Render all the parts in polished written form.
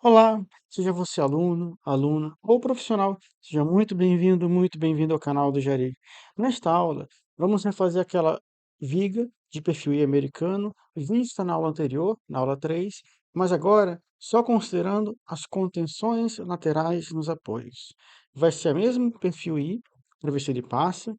Olá, seja você aluno, aluna ou profissional, seja muito bem-vindo ao canal do Jari. Nesta aula, vamos refazer aquela viga de perfil I americano vista na aula anterior, na aula 3, mas agora só considerando as contenções laterais nos apoios. Vai ser o mesmo perfil I, para ver se ele passa,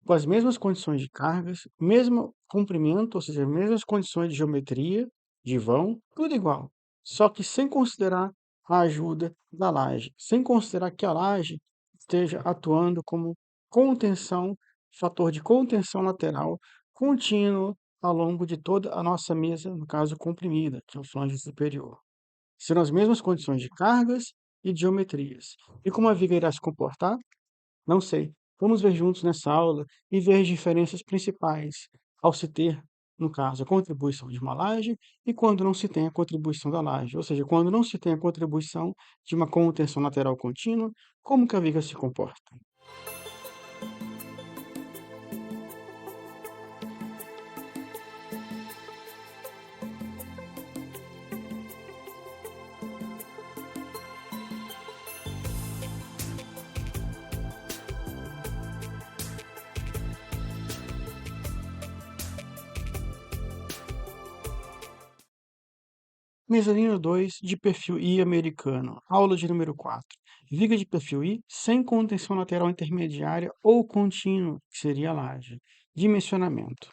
com as mesmas condições de cargas, mesmo comprimento, ou seja, mesmas condições de geometria, de vão, tudo igual. Só que sem considerar a ajuda da laje, sem considerar que a laje esteja atuando como contenção, fator de contenção lateral contínuo ao longo de toda a nossa mesa, no caso comprimida, que é o flange superior. Serão as mesmas condições de cargas e de geometrias. E como a viga irá se comportar? Não sei. Vamos ver juntos nessa aula e ver as diferenças principais ao se ter, no caso, a contribuição de uma laje e quando não se tem a contribuição da laje. Ou seja, quando não se tem a contribuição de uma contenção lateral contínua, como que a viga se comporta? Mezanino 2 de perfil I americano, aula de número 4. Viga de perfil I sem contenção lateral intermediária ou contínua, que seria a laje. Dimensionamento.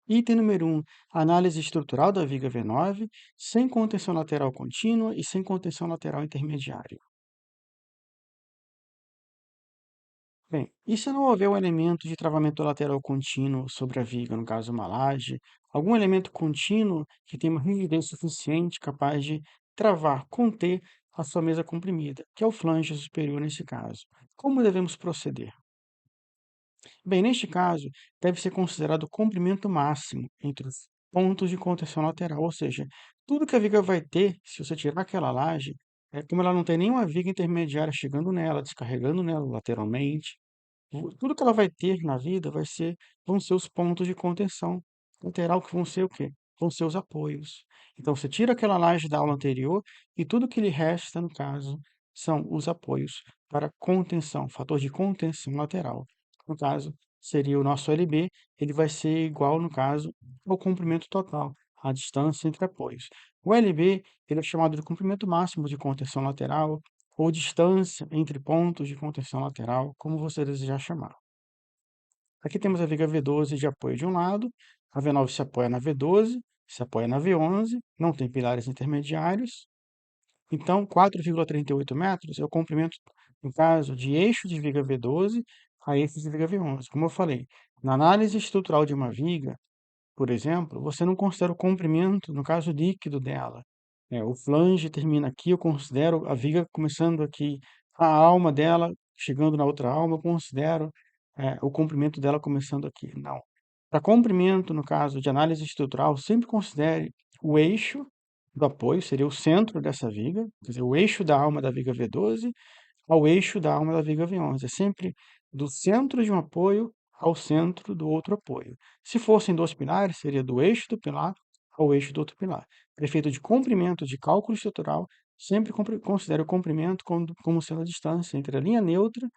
Item número 1, análise estrutural da viga V9, sem contenção lateral contínua e sem contenção lateral intermediária. Bem, e se não houver um elemento de travamento lateral contínuo sobre a viga, no caso uma laje, algum elemento contínuo que tenha uma rigidez suficiente capaz de travar, conter a sua mesa comprimida, que é o flange superior nesse caso. Como devemos proceder? Bem, neste caso, deve ser considerado o comprimento máximo entre os pontos de contenção lateral, ou seja, tudo que a viga vai ter, se você tirar aquela laje, como ela não tem nenhuma viga intermediária chegando nela, descarregando nela lateralmente, tudo que ela vai ter na vida vão ser os pontos de contenção lateral, que vão ser o quê? Vão ser os apoios. Então, você tira aquela laje da aula anterior e tudo que lhe resta, no caso, são os apoios para contenção, fator de contenção lateral. No caso, seria o nosso LB, ele vai ser igual, no caso, ao comprimento total, a distância entre apoios. O LB, ele é chamado de comprimento máximo de contenção lateral, ou distância entre pontos de contenção lateral, como você desejar chamar. Aqui temos a viga V12 de apoio de um lado, a V9 se apoia na V12, se apoia na V11, não tem pilares intermediários, então 4,38 metros é o comprimento, no caso, de eixo de viga V12 a eixo de viga V11. Como eu falei, na análise estrutural de uma viga, por exemplo, você não considera o comprimento, no caso líquido dela. O flange termina aqui, eu considero a viga começando aqui, a alma dela chegando na outra alma, eu considero o comprimento dela começando aqui. Não. Para comprimento, no caso de análise estrutural, sempre considere o eixo do apoio, seria o centro dessa viga, quer dizer, o eixo da alma da viga V12 ao eixo da alma da viga V11. É sempre do centro de um apoio ao centro do outro apoio. Se fossem dois pilares, seria do eixo do pilar ao eixo do outro pilar. Para efeito de comprimento de cálculo estrutural, sempre considere o comprimento como sendo a distância entre a linha neutra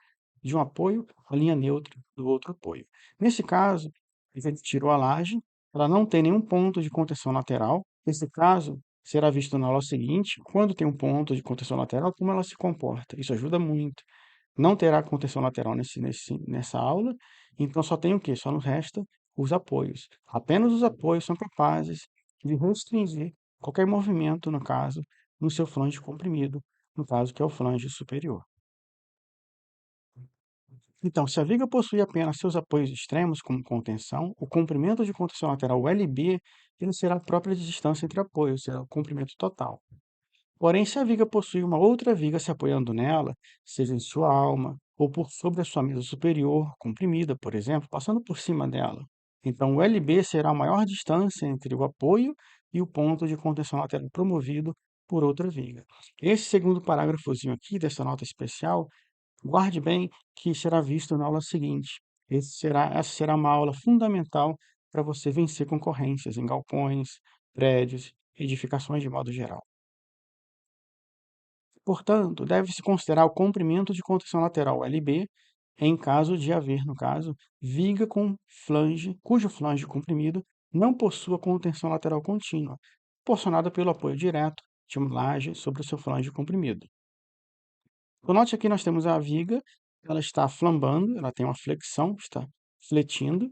de um apoio à linha neutra do outro apoio. Nesse caso, a gente tirou a laje, ela não tem nenhum ponto de contenção lateral. Nesse caso, será visto na aula seguinte, quando tem um ponto de contenção lateral, como ela se comporta. Isso ajuda muito. Não terá contenção lateral nessa aula, então só tem o quê? Só nos resta os apoios. Apenas os apoios são capazes de restringir qualquer movimento, no caso, no seu flange comprimido, no caso que é o flange superior. Então, se a viga possui apenas seus apoios extremos como contenção, o comprimento de contenção lateral, o LB, ele será a própria distância entre apoios, será o comprimento total. Porém, se a viga possui uma outra viga se apoiando nela, seja em sua alma ou por sobre a sua mesa superior, comprimida, por exemplo, passando por cima dela, então o LB será a maior distância entre o apoio e o ponto de contenção lateral promovido por outra viga. Esse segundo parágrafozinho aqui dessa nota especial, guarde bem que será visto na aula seguinte. Essa será uma aula fundamental para você vencer concorrências em galpões, prédios, edificações de modo geral. Portanto, deve-se considerar o comprimento de contenção lateral LB em caso de haver, no caso, viga com flange, cujo flange comprimido não possua contenção lateral contínua, proporcionada pelo apoio direto de uma laje sobre o seu flange comprimido. Então, note aqui nós temos a viga, ela está flambando, ela tem uma flexão, está fletindo.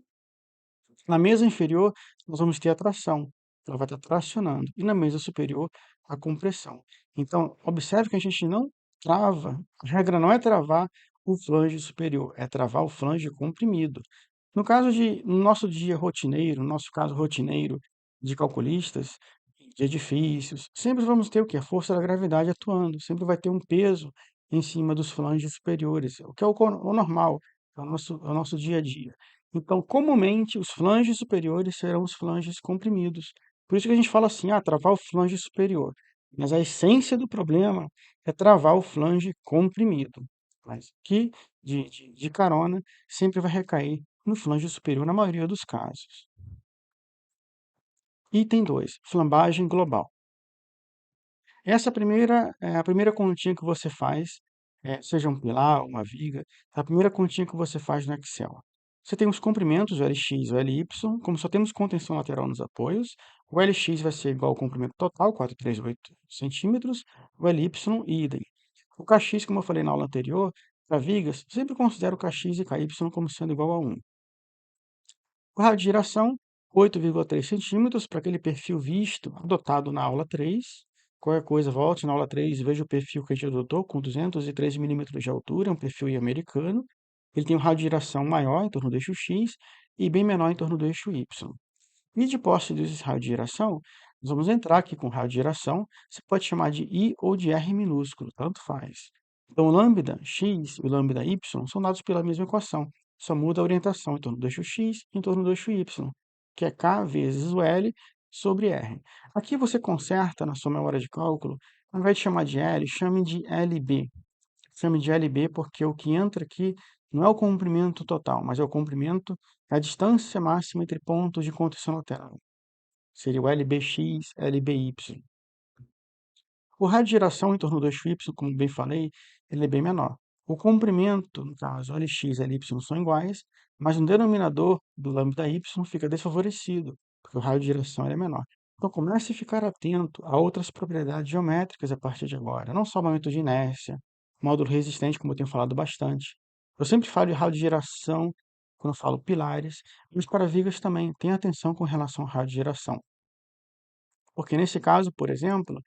Na mesa inferior, nós vamos ter a tração, ela vai estar tracionando, e na mesa superior, a compressão. Então, observe que a gente não trava, a regra não é travar o flange superior, é travar o flange comprimido. No nosso dia rotineiro, no nosso caso rotineiro de calculistas, de edifícios, sempre vamos ter o quê? A força da gravidade atuando, sempre vai ter um peso em cima dos flanges superiores, o que é o normal, é o nosso dia a dia. Então, comumente, os flanges superiores serão os flanges comprimidos. Por isso que a gente fala assim, travar o flange superior. Mas a essência do problema é travar o flange comprimido. Mas aqui, de carona, sempre vai recair no flange superior na maioria dos casos. Item 2, flambagem global. Essa é a primeira continha que você faz, seja um pilar, uma viga, é a primeira continha que você faz no Excel. Você tem os comprimentos, o LX e o LY, como só temos contenção lateral nos apoios, o LX vai ser igual ao comprimento total, 438 centímetros, o LY, idem. O KX, como eu falei na aula anterior, para vigas, sempre considero o KX e KY como sendo igual a 1. O raio de giração, 8,3 centímetros, para aquele perfil visto, adotado na aula 3. Qualquer coisa, volte na aula 3 e veja o perfil que a gente adotou, com 213 milímetros de altura, um perfil americano. Ele tem um raio de giração maior, em torno do eixo X, e bem menor em torno do eixo Y. E de posse desse raio de giração, nós vamos entrar aqui com raio de giração, você pode chamar de I ou de R minúsculo, tanto faz. Então, o lambda x e o lambda y são dados pela mesma equação, só muda a orientação em torno do eixo x e em torno do eixo y, que é k vezes o L sobre R. Aqui você conserta na sua memória de cálculo, ao invés de chamar de L, chame de LB. Chame de LB porque o que entra aqui não é o comprimento total, mas é o comprimento, é a distância máxima entre pontos de contenção lateral. Seria o LBx, LBy. O raio de giração em torno do eixo y, como bem falei, ele é bem menor. O comprimento, no caso, Lx e Ly são iguais, mas no denominador do lambda y fica desfavorecido, porque o raio de giração é menor. Então comece a ficar atento a outras propriedades geométricas a partir de agora, não só momento de inércia, módulo resistente, como eu tenho falado bastante. Eu sempre falo de raio de giração quando eu falo pilares, mas para vigas também, tenha atenção com relação ao raio de giração. Porque nesse caso, por exemplo,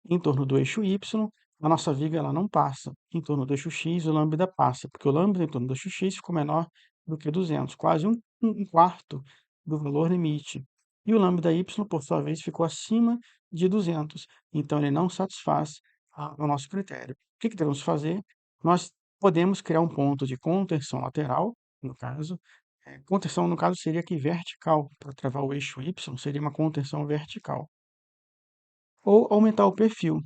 em torno do eixo Y, a nossa viga ela não passa. Em torno do eixo X, o lambda passa, porque o lambda em torno do eixo X ficou menor do que 200, quase um quarto do valor limite. E o lambda Y, por sua vez, ficou acima de 200. Então, ele não satisfaz o nosso critério. O que devemos fazer? Nós podemos criar um ponto de contenção lateral, no caso. Contenção, no caso, seria aqui vertical. Para travar o eixo Y, seria uma contenção vertical ou aumentar o perfil.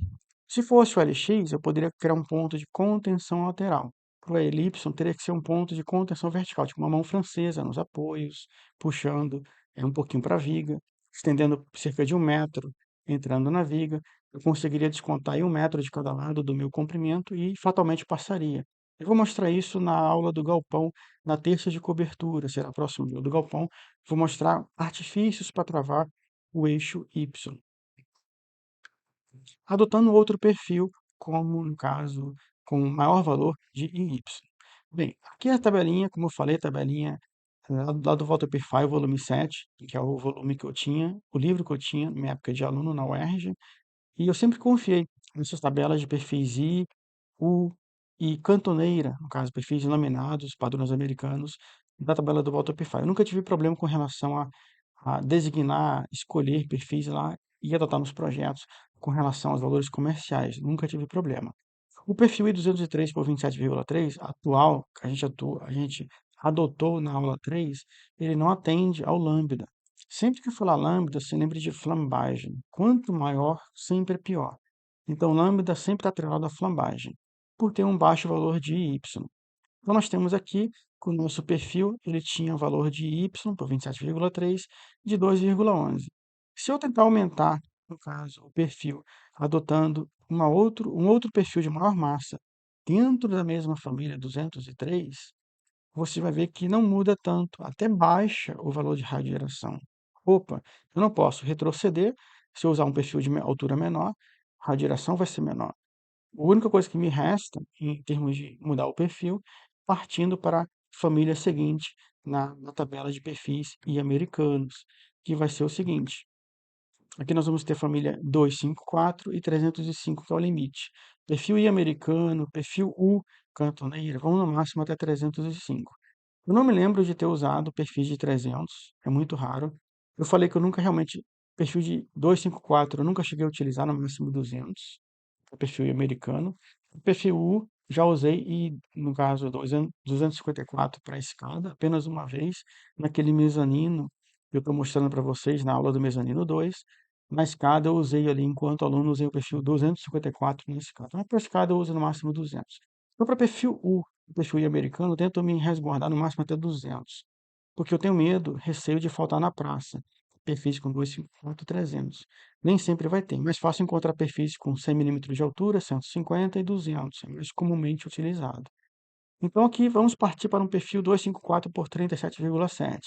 Se fosse o LX, eu poderia criar um ponto de contenção lateral. Para o LY, teria que ser um ponto de contenção vertical, tipo uma mão francesa nos apoios, puxando um pouquinho para a viga, estendendo cerca de 1 metro, entrando na viga. Eu conseguiria descontar aí 1 metro de cada lado do meu comprimento e fatalmente passaria. Eu vou mostrar isso na aula do galpão, na terça de cobertura, será próximo do galpão. Vou mostrar artifícios para travar o eixo Y adotando outro perfil, como no caso, com maior valor de IY. Bem, aqui é a tabelinha, como eu falei, a tabelinha lá do Walter Pifai, volume 7, que é o volume que eu tinha, o livro que eu tinha na minha época de aluno na UERJ, e eu sempre confiei nessas tabelas de perfis I, U e cantoneira, no caso, perfis laminados, padrões americanos, da tabela do Walter Pifai. Eu nunca tive problema com relação a designar, escolher perfis lá e adotar nos projetos com relação aos valores comerciais. Nunca tive problema. O perfil I203 por 27,3, atual, que a gente adotou na aula 3, ele não atende ao lambda. Sempre que falar lambda, se lembre de flambagem. Quanto maior, sempre é pior. Então, lambda sempre está atrelado à flambagem, por ter um baixo valor de y. Então, nós temos aqui com o nosso perfil, ele tinha o valor de y por 27,3 de 2,11. Se eu tentar aumentar, no caso, o perfil, adotando um outro perfil de maior massa dentro da mesma família 203, você vai ver que não muda tanto, até baixa o valor de radiação. Opa, eu não posso retroceder. Se eu usar um perfil de altura menor, a radiação vai ser menor. A única coisa que me resta, em termos de mudar o perfil, partindo para a família seguinte na tabela de perfis e americanos, que vai ser o seguinte: aqui nós vamos ter família 254 e 305, que é o limite. Perfil I americano, perfil U cantoneira, vamos no máximo até 305. Eu não me lembro de ter usado perfis de 300, é muito raro. Eu falei que eu nunca realmente, perfil de 254, eu nunca cheguei a utilizar no máximo 200, o perfil americano. O perfil U já usei e, no caso, 254 para a escada, apenas uma vez, naquele mezanino que eu estou mostrando para vocês na aula do mezanino 2. Na escada eu usei ali, enquanto aluno, usei o perfil 254 na escada. Mas para a escada eu uso no máximo 200. Então, para perfil U, o perfil I americano, eu tento me resguardar no máximo até 200, porque eu tenho medo, receio de faltar na praça. Perfis com 254, 300. Nem sempre vai ter. É mais fácil encontrar perfis com 100 milímetros de altura, 150 e 200. É mais comumente utilizado. Então, aqui vamos partir para um perfil 254 por 37,7,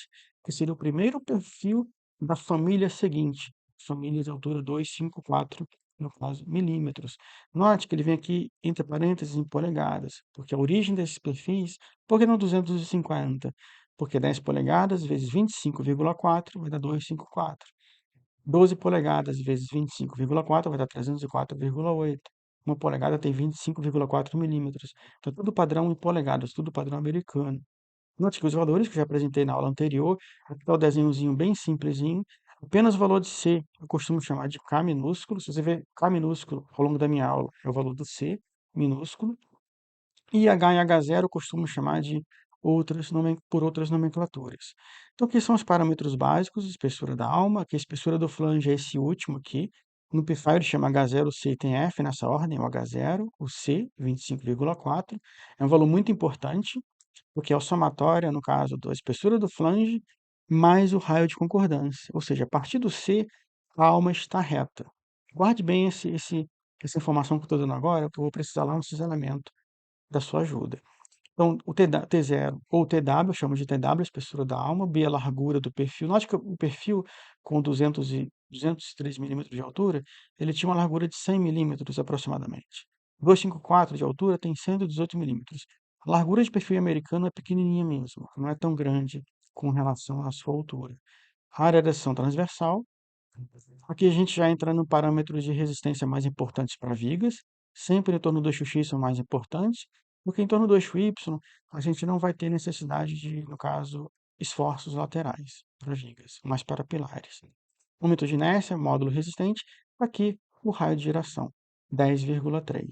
que seria o primeiro perfil da família seguinte, família de altura 254, no caso, milímetros. Note que ele vem aqui entre parênteses em polegadas, porque a origem desses perfis, por que não 250? Porque 10 polegadas vezes 25,4 vai dar 254. 12 polegadas vezes 25,4 vai dar 304,8. Uma polegada tem 25,4 milímetros. Então, tudo padrão em polegadas, tudo padrão americano. Note que os valores que eu já apresentei na aula anterior, aqui está o desenhozinho bem simplesinho, apenas o valor de C, eu costumo chamar de K minúsculo. Se você ver K minúsculo ao longo da minha aula, é o valor do C minúsculo. E H e H0 eu costumo chamar de por outras nomenclaturas. Então, aqui são os parâmetros básicos: espessura da alma, aqui a espessura do flange é esse último aqui. No PFI ele chama H0, o C e tem F nessa ordem, o H0, o C, 25,4. É um valor muito importante, porque é o somatório, no caso, da espessura do flange mais o raio de concordância. Ou seja, a partir do C, a alma está reta. Guarde bem essa informação que eu estou dando agora, que eu vou precisar lá no cisalhamento da sua ajuda. Então, o T0 ou TW, eu chamo de TW, a espessura da alma, B, a largura do perfil. Note que o perfil com 203 milímetros de altura, ele tinha uma largura de 100 milímetros aproximadamente. 254 de altura tem 118 milímetros. A largura de perfil americano é pequenininha mesmo, não é tão grande com relação à sua altura. A área de ação transversal, aqui a gente já entra no parâmetro de resistência mais importantes para vigas, sempre em torno do eixo X são mais importantes, porque em torno do eixo Y a gente não vai ter necessidade de, no caso, esforços laterais para vigas, mas para pilares. Momento de inércia, módulo resistente, aqui o raio de giração, 10,3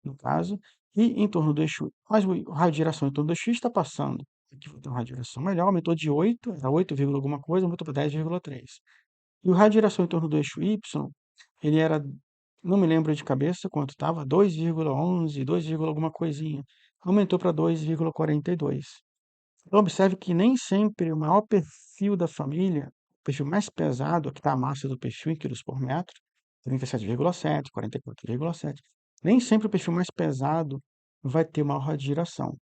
no caso, e em torno do eixo, mas o raio de giração em torno do X está passando, aqui vai ter um raio de giração melhor, aumentou de 8, era 8, alguma coisa, aumentou para 10,3. E o raio de giração em torno do eixo Y, ele era, não me lembro de cabeça quanto estava, 2,11, 2, alguma coisinha. Aumentou para 2,42. Então, observe que nem sempre o maior perfil da família, o perfil mais pesado, aqui está a massa do perfil em quilos por metro, 37,7, 44,7. Nem sempre o perfil mais pesado vai ter maior radiação.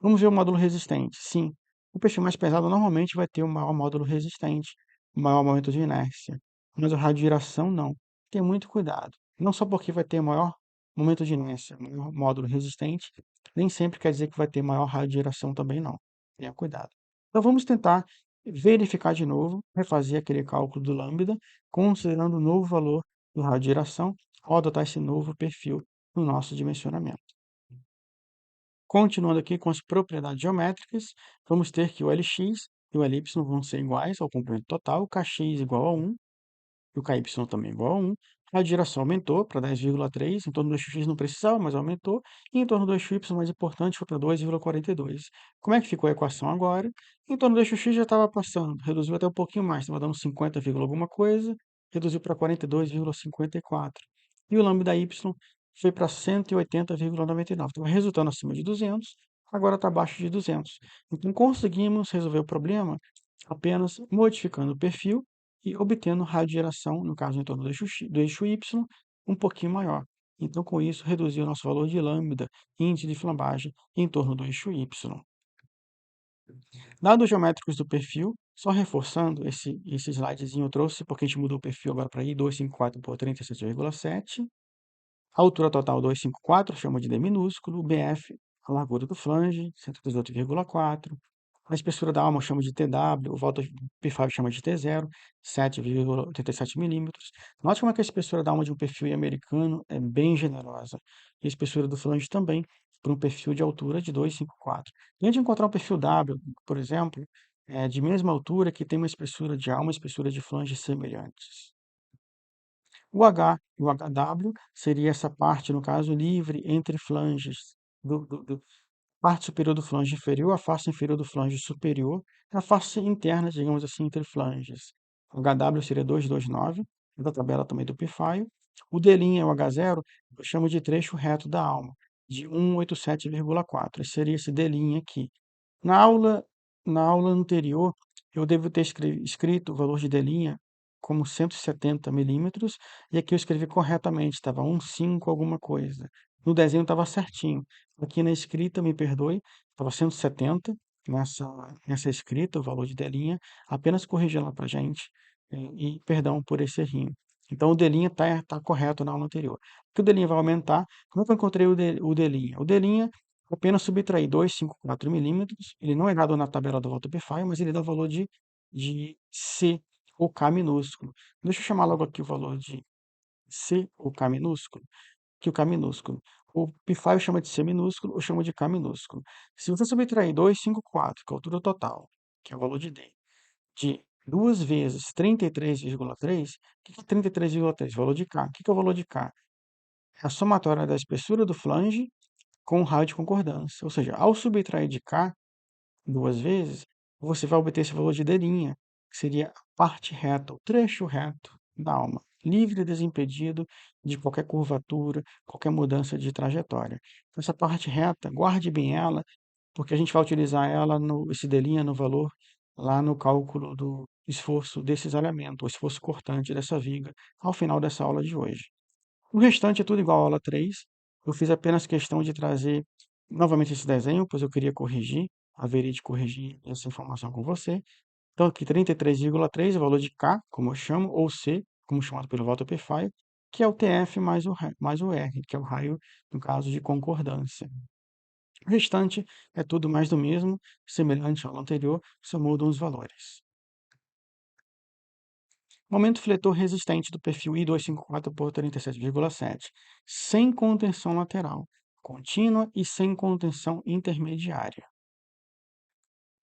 Vamos ver o módulo resistente. Sim, o peixe mais pesado normalmente vai ter um maior módulo resistente, um maior momento de inércia. Mas o raio de giração não. Tenha muito cuidado. Não só porque vai ter maior momento de inércia, maior módulo resistente, nem sempre quer dizer que vai ter maior raio de giração também não. Tenha cuidado. Então vamos tentar verificar de novo, refazer aquele cálculo do lambda, considerando o novo valor do raio de giração, ao adotar esse novo perfil no nosso dimensionamento. Continuando aqui com as propriedades geométricas, vamos ter que o Lx e o Ly vão ser iguais ao comprimento total, o Kx igual a 1 e o Ky também igual a 1. A giração aumentou para 10,3, em torno do eixo x não precisava, mas aumentou, e em torno do eixo y, mais importante, foi para 2,42. Como é que ficou a equação agora? Em torno do eixo x já estava passando, reduziu até um pouquinho mais, estava dando 50, alguma coisa, reduziu para 42,54. E o lambda y foi para 180,99. Estava resultando acima de 200, agora está abaixo de 200. Então, conseguimos resolver o problema apenas modificando o perfil e obtendo raio de geração, no caso, em torno do eixo Y, um pouquinho maior. Então, com isso, reduziu o nosso valor de lambda, índice de flambagem, em torno do eixo Y. Dados geométricos do perfil, só reforçando, esse slidezinho eu trouxe, porque a gente mudou o perfil agora para I254 por 37,7. A altura total 254, chama de D minúsculo. O BF, a largura do flange, 118,4. A espessura da alma chama de TW, o volta P5 chama de T0, 7,87 milímetros. Note como é que a espessura da alma de um perfil americano é bem generosa. E a espessura do flange também, para um perfil de altura de 254. E a gente encontrar um perfil W, por exemplo, de mesma altura, que tem uma espessura de alma e espessura de flange semelhantes. O H e o HW seria essa parte, no caso, livre entre flanges parte superior do flange inferior, a face inferior do flange superior, a face interna, digamos assim, entre flanges. O HW seria 229, da tabela também do Pifio. O D' é o H0, eu chamo de trecho reto da alma, de 187,4. Esse seria esse D' aqui. Na aula, na aula anterior, eu devo ter escrito o valor de D' como 170 milímetros, e aqui eu escrevi corretamente, estava 1,5 alguma coisa. No desenho estava certinho. Aqui na escrita, me perdoe, estava 170 nessa escrita, o valor de D', apenas corrigi lá para gente, e perdão por esse errinho. Então, o D' está correto na aula anterior. Porque o D' vai aumentar. Como é que eu encontrei o D'? O D' apenas subtrair 254 milímetros, ele não é dado na tabela do Walter Pfeiffer, mas ele dá o valor de C ou K minúsculo. Deixa eu chamar logo aqui o valor de C ou K minúsculo, que o K minúsculo. O Pfeiffer chama de C minúsculo, eu chamo de K minúsculo. Se você subtrair 254, que é a altura total, que é o valor de D, de 2 vezes 33,3, o que é 33,3? Valor de K. O que é o valor de K? É a somatória da espessura do flange com raio de concordância. Ou seja, ao subtrair de K 2 vezes, você vai obter esse valor de D', que seria a parte reta, o trecho reto da alma, livre e desimpedido de qualquer curvatura, qualquer mudança de trajetória. Então, essa parte reta, guarde bem ela, porque a gente vai utilizar ela, esse D' no valor, lá no cálculo do esforço desse isolamento, o esforço cortante dessa viga, ao final dessa aula de hoje. O restante é tudo igual à aula 3. Eu fiz apenas questão de trazer novamente esse desenho, pois eu queria corrigir, haveria de corrigir essa informação com você. Então, aqui 33,3 é o valor de K, como eu chamo, ou C, como chamado pelo Walter Pfeiffer, que é o TF mais o R, que é o raio, no caso, de concordância. O restante é tudo mais do mesmo, semelhante ao anterior, só mudam os valores. Momento fletor resistente do perfil I254 por 37,7, sem contenção lateral, contínua e sem contenção intermediária.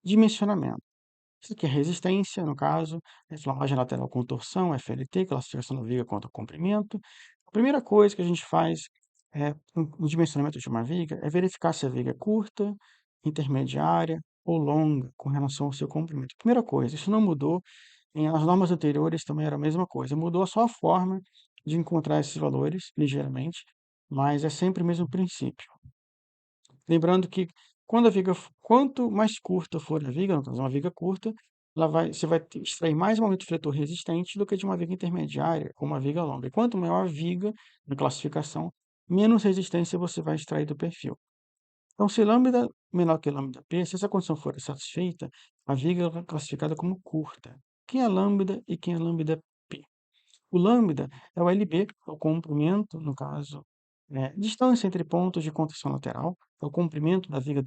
Dimensionamento. Isso aqui é resistência, no caso, inflamagem lateral com torção, FLT, classificação da viga quanto ao comprimento. A primeira coisa que a gente faz no dimensionamento de uma viga é verificar se a viga é curta, intermediária ou longa com relação ao seu comprimento. Primeira coisa, isso não mudou. As normas anteriores também era a mesma coisa, mudou só a forma de encontrar esses valores, ligeiramente, mas é sempre o mesmo princípio. Lembrando que quanto mais curta for a viga, no caso uma viga curta, você vai extrair mais momento fletor resistente do que de uma viga intermediária ou uma viga longa. E quanto maior a viga na classificação, menos resistência você vai extrair do perfil. Então, se lambda menor que lambda p, se essa condição for satisfeita, a viga é classificada como curta. Quem é lambda e quem é lambda p? O lambda é o LB, é o comprimento, no caso, distância entre pontos de contenção lateral, é o comprimento da viga,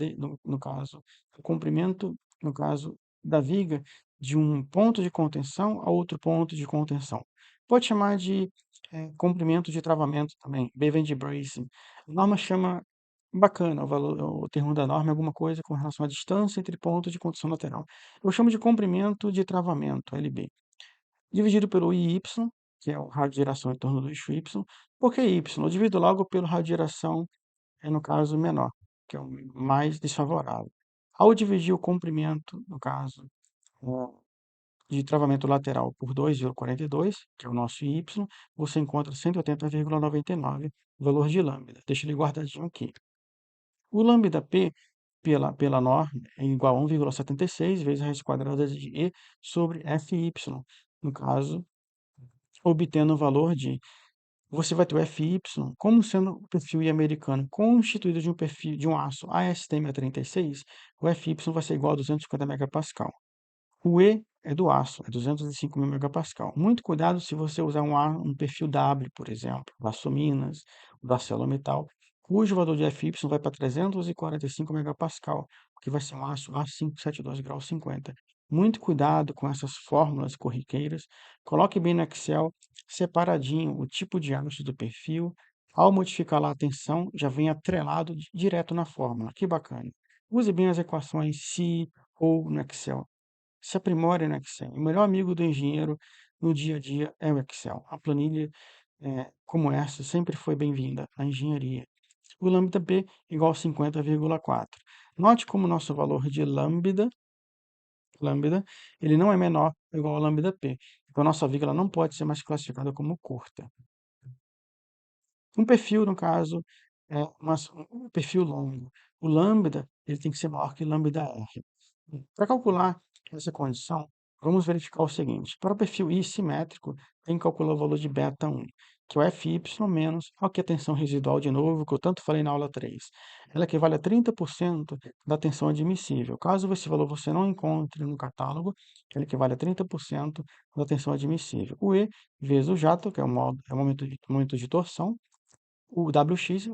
no caso, o comprimento, no caso, da viga de um ponto de contenção a outro ponto de contenção. Pode chamar de comprimento de travamento também, Bevan bracing. A norma chama, bacana, o termo da norma é alguma coisa com relação à distância entre pontos de contenção lateral. Eu chamo de comprimento de travamento, LB dividido pelo IY, que é o raio de geração em torno do eixo Y. Por que Y? Eu divido logo pelo raio de geração, no caso, menor, que é o mais desfavorável. Ao dividir o comprimento, no caso, de travamento lateral por 2,42, que é o nosso Y, você encontra 180,99 valor de lambda. Deixa ele guardadinho aqui. O lambda P pela norma é igual a 1,76 vezes a raiz quadrada de E sobre FY. No caso, obtendo o valor de você vai ter o FY como sendo o perfil I americano constituído de um perfil de um aço ASTM36, o FY vai ser igual a 250 megapascal. O E é do aço, é 205.000 megapascal. Muito cuidado se você usar um perfil W, por exemplo, da Aço Minas, da ArcelorMittal, cujo valor de FY vai para 345 megapascal, que vai ser um aço A572 grau 50. Muito cuidado com essas fórmulas corriqueiras. Coloque bem no Excel, separadinho, o tipo de aço do perfil. Ao modificar lá a tensão, já vem atrelado direto na fórmula. Que bacana. Use bem as equações se ou no Excel. Se aprimore no Excel. O melhor amigo do engenheiro no dia a dia é o Excel. A planilha como essa sempre foi bem-vinda à engenharia. O lambda P igual a 50,4. Note como o nosso valor de lambda, ele não é menor ou igual ao lambda P. Então, a nossa vírgula não pode ser mais classificada como curta. Um perfil, no caso, é um perfil longo. O lambda ele tem que ser maior que lambda R. Para calcular essa condição, vamos verificar o seguinte. Para o perfil I simétrico, tem que calcular o valor de beta 1, que é o Fy menos, olha aqui a tensão residual de novo, que eu tanto falei na aula 3. Ela equivale a 30% da tensão admissível. Caso esse valor você não encontre no catálogo, ele equivale a 30% da tensão admissível. O E vezes o jato, que é é o momento de torção, o WX,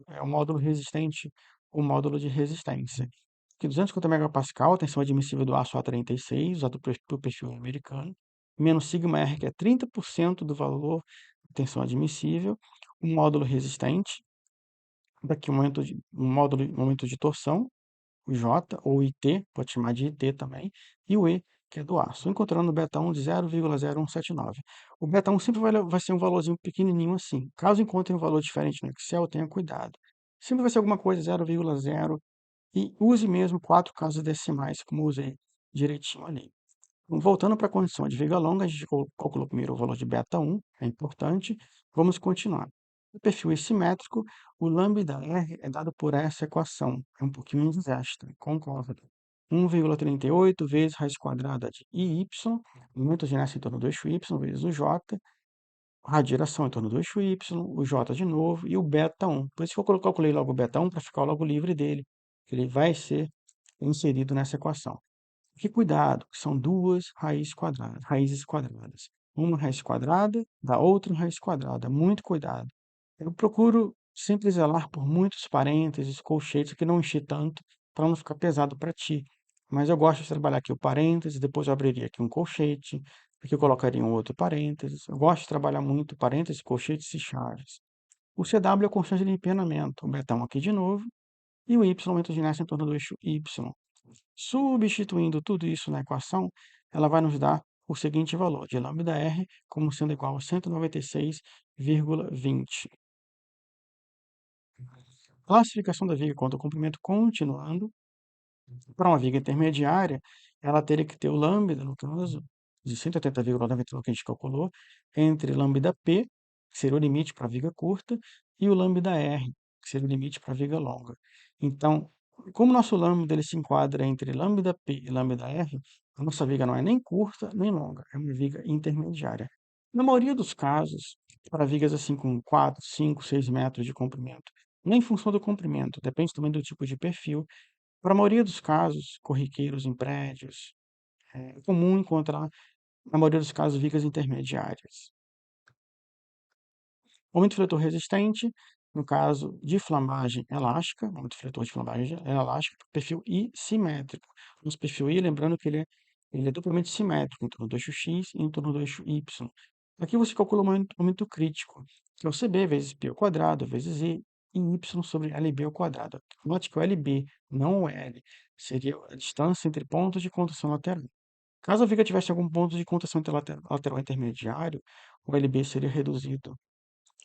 é o módulo resistente, o módulo de resistência. Que 250 megapascal, a tensão admissível do aço A36, usado para o perfil americano, menos sigma R, que é 30% do valor da tensão admissível, um módulo resistente, daqui um momento de torção, o J, ou IT, pode chamar de IT também, e o E, que é do aço, encontrando o beta 1 de 0,0179. O beta 1 sempre vai ser um valorzinho pequenininho assim. Caso encontre um valor diferente no Excel, tenha cuidado. Sempre vai ser alguma coisa 0,0 e use mesmo 4 casas decimais, como eu usei direitinho ali. Voltando para a condição de viga longa, a gente calculou primeiro o valor de beta 1, é importante. Vamos continuar. No perfil simétrico, o lambda R é dado por essa equação. É um pouquinho exasta, concordo. 1,38 vezes raiz quadrada de IY, momento de inércia em torno do eixo Y, vezes o J, radiação em torno do eixo Y, o J de novo e o beta 1. Por isso que eu calculei logo o beta 1 para ficar logo livre dele, que ele vai ser inserido nessa equação. Que cuidado, que são duas raízes quadradas. Uma raiz quadrada da outra raiz quadrada. Muito cuidado. Eu procuro sempre zelar por muitos parênteses, colchetes, que não enchi tanto, para não ficar pesado para ti. Mas eu gosto de trabalhar aqui o parênteses, depois eu abriria aqui um colchete, aqui eu colocaria um outro parênteses. Eu gosto de trabalhar muito parênteses, colchetes e chaves. O CW é a constante de empenamento, o betão aqui de novo, e o Y aumento de inércia em torno do eixo Y. Substituindo tudo isso na equação, ela vai nos dar o seguinte valor de lambda R como sendo igual a 196,20. Classificação da viga quanto ao comprimento continuando. Para uma viga intermediária, ela teria que ter o lambda, no caso, de 180,99 que a gente calculou, entre lambda P, que seria o limite para a viga curta, e o lambda R, que seria o limite para a viga longa. Então, como o nosso lambda ele se enquadra entre lambda P e lambda R, a nossa viga não é nem curta nem longa, é uma viga intermediária. Na maioria dos casos, para vigas assim com 4, 5, 6 metros de comprimento, nem em função do comprimento, depende também do tipo de perfil, para a maioria dos casos corriqueiros em prédios, é comum encontrar, na maioria dos casos, vigas intermediárias. Momento fletor resistente, no caso de flambagem elástica, momento fletor de flambagem elástica, perfil I simétrico. Nosso perfil I, lembrando que ele é duplamente simétrico, em torno do eixo X e em torno do eixo Y. Aqui você calcula o momento crítico, que é o CB vezes π ao quadrado, vezes I, e Y sobre LB ao quadrado. Note que o LB, não o L, seria a distância entre pontos de condução lateral. Caso a viga tivesse algum ponto de condução lateral intermediário, o LB seria reduzido.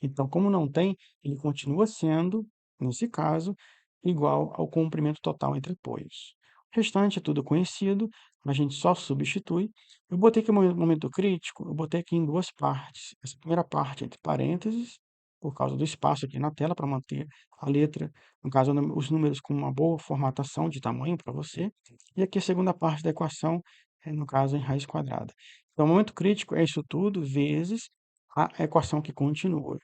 Então, como não tem, ele continua sendo, nesse caso, igual ao comprimento total entre apoios. O restante é tudo conhecido, a gente só substitui. Eu botei aqui o momento crítico, eu botei aqui em duas partes. Essa primeira parte entre parênteses, por causa do espaço aqui na tela para manter a letra, no caso, os números com uma boa formatação de tamanho para você. E aqui a segunda parte da equação, no caso, em raiz quadrada. Então, o momento crítico é isso tudo vezes a equação que continua,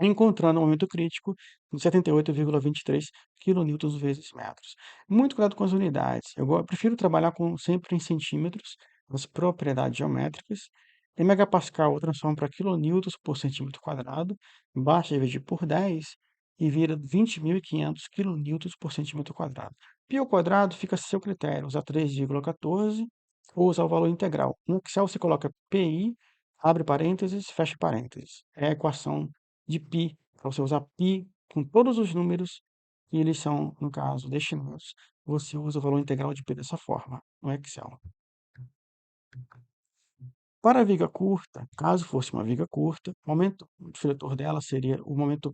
encontrando o momento crítico em 78,23 quilonewtons vezes metros. Muito cuidado com as unidades. Eu prefiro trabalhar sempre em centímetros, as propriedades geométricas. Em megapascal, eu transformo para quilonewtons por centímetro quadrado. Basta dividir por 10 e vira 20.500 quilonewtons por centímetro quadrado. Pi ao quadrado fica a seu critério, usar 3,14 ou usar o valor integral. No Excel você coloca PI, abre parênteses, fecha parênteses. É a equação de π, para você usar π com todos os números que eles são, no caso, destinados. Você usa o valor integral de π dessa forma, no Excel. Para a viga curta, caso fosse uma viga curta, o momento defletor dela seria o momento,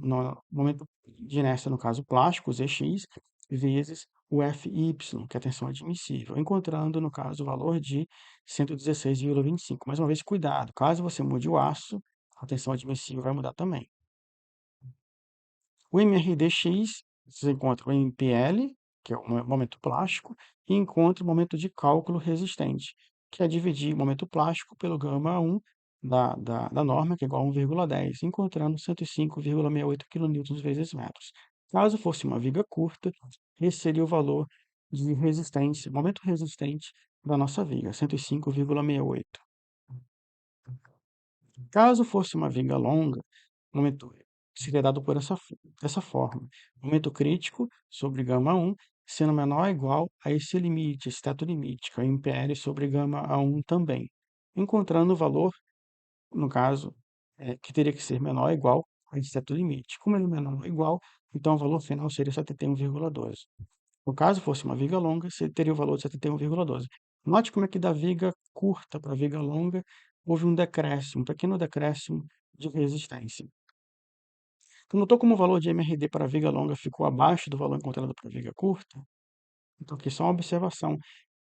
momento de inércia, no caso plástico, Zx, vezes o Fy, que é a tensão admissível, encontrando, no caso, o valor de 116,25. Mais uma vez, cuidado, caso você mude o aço, a tensão admissível vai mudar também. O MRDX, você encontra o MPL, que é o momento plástico, e encontra o momento de cálculo resistente, que é dividir o momento plástico pelo gama 1 da norma, que é igual a 1,10, encontrando 105,68 kN vezes metros. Caso fosse uma viga curta, esse seria o valor de resistência, momento resistente da nossa viga, 105,68. Caso fosse uma viga longa, o momento seria dado dessa forma. Momento crítico sobre gama 1, sendo menor ou igual a esse limite, esse teto limite, que é o MPL sobre gama 1 também. Encontrando o valor, no caso, que teria que ser menor ou igual a esse teto limite. Como ele é menor ou igual, então o valor final seria 71,12. No caso fosse uma viga longa, você teria o valor de 71,12. Note como é que da viga curta para a viga longa houve um decréscimo, um pequeno decréscimo de resistência. Tu notou como o valor de MRD para a viga longa ficou abaixo do valor encontrado para a viga curta? Então, aqui só uma observação.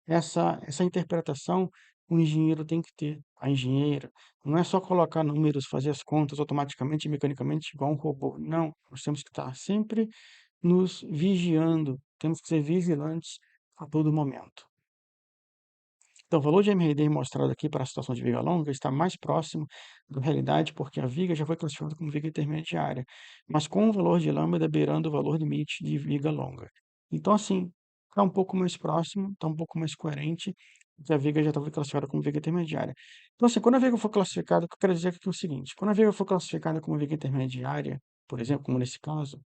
Essa interpretação o engenheiro tem que ter, a engenheira. Não é só colocar números, fazer as contas automaticamente, mecanicamente, igual um robô. Não, nós temos que estar sempre nos vigiando, temos que ser vigilantes a todo momento. Então, o valor de MRD mostrado aqui para a situação de viga longa está mais próximo da realidade, porque a viga já foi classificada como viga intermediária, mas com o valor de lambda beirando o valor limite de viga longa. Então, assim, está um pouco mais próximo, está um pouco mais coerente, que a viga já estava classificada como viga intermediária. Então, assim, quando a viga for classificada, o que eu quero dizer aqui é o seguinte: quando a viga for classificada como viga intermediária, por exemplo, como nesse caso,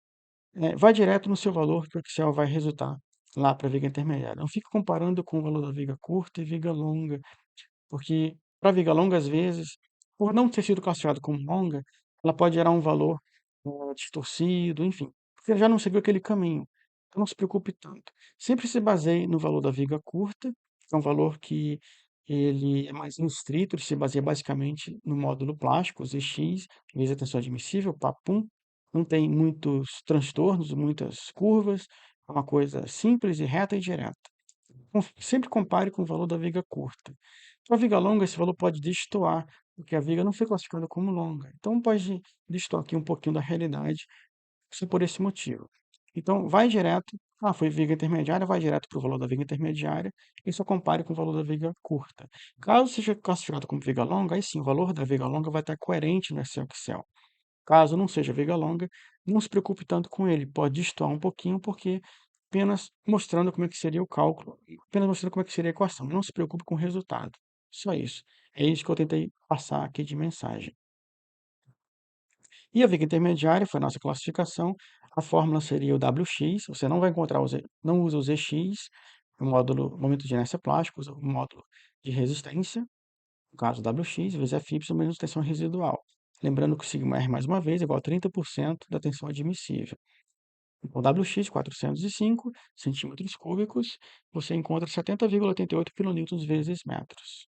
vai direto no seu valor que o Excel vai resultar lá para a viga intermediária. Não fique comparando com o valor da viga curta e viga longa, porque para a viga longa, às vezes, por não ter sido classificada como longa, ela pode gerar um valor distorcido, enfim, porque já não seguiu aquele caminho. Então não se preocupe tanto. Sempre se baseie no valor da viga curta, que é um valor que ele é mais restrito, ele se baseia basicamente no módulo plástico, Zx, vezes a tensão admissível, papum, não tem muitos transtornos, muitas curvas, é uma coisa simples e reta e direta. Sempre compare com o valor da viga curta. Para a viga longa, esse valor pode destoar, porque a viga não foi classificada como longa. Então, pode destoar aqui um pouquinho da realidade, só por esse motivo. Então, vai direto. Ah, foi viga intermediária, vai direto para o valor da viga intermediária e só compare com o valor da viga curta. Caso seja classificado como viga longa, aí sim, o valor da viga longa vai estar coerente no seu Excel. Caso não seja viga longa, não se preocupe tanto com ele. Pode destoar um pouquinho, porque apenas mostrando como é que seria o cálculo, apenas mostrando como é que seria a equação. Não se preocupe com o resultado. Só isso. É isso que eu tentei passar aqui de mensagem. E a viga intermediária foi a nossa classificação. A fórmula seria o WX. Você não vai encontrar não usa o ZX, o módulo momento de inércia plástico, usa o módulo de resistência, no caso WX, vezes Fy menos tensão residual. Lembrando que o sigma-r, mais uma vez, é igual a 30% da tensão admissível. Então, WX, 405 centímetros cúbicos, você encontra 70,88 kN vezes metros.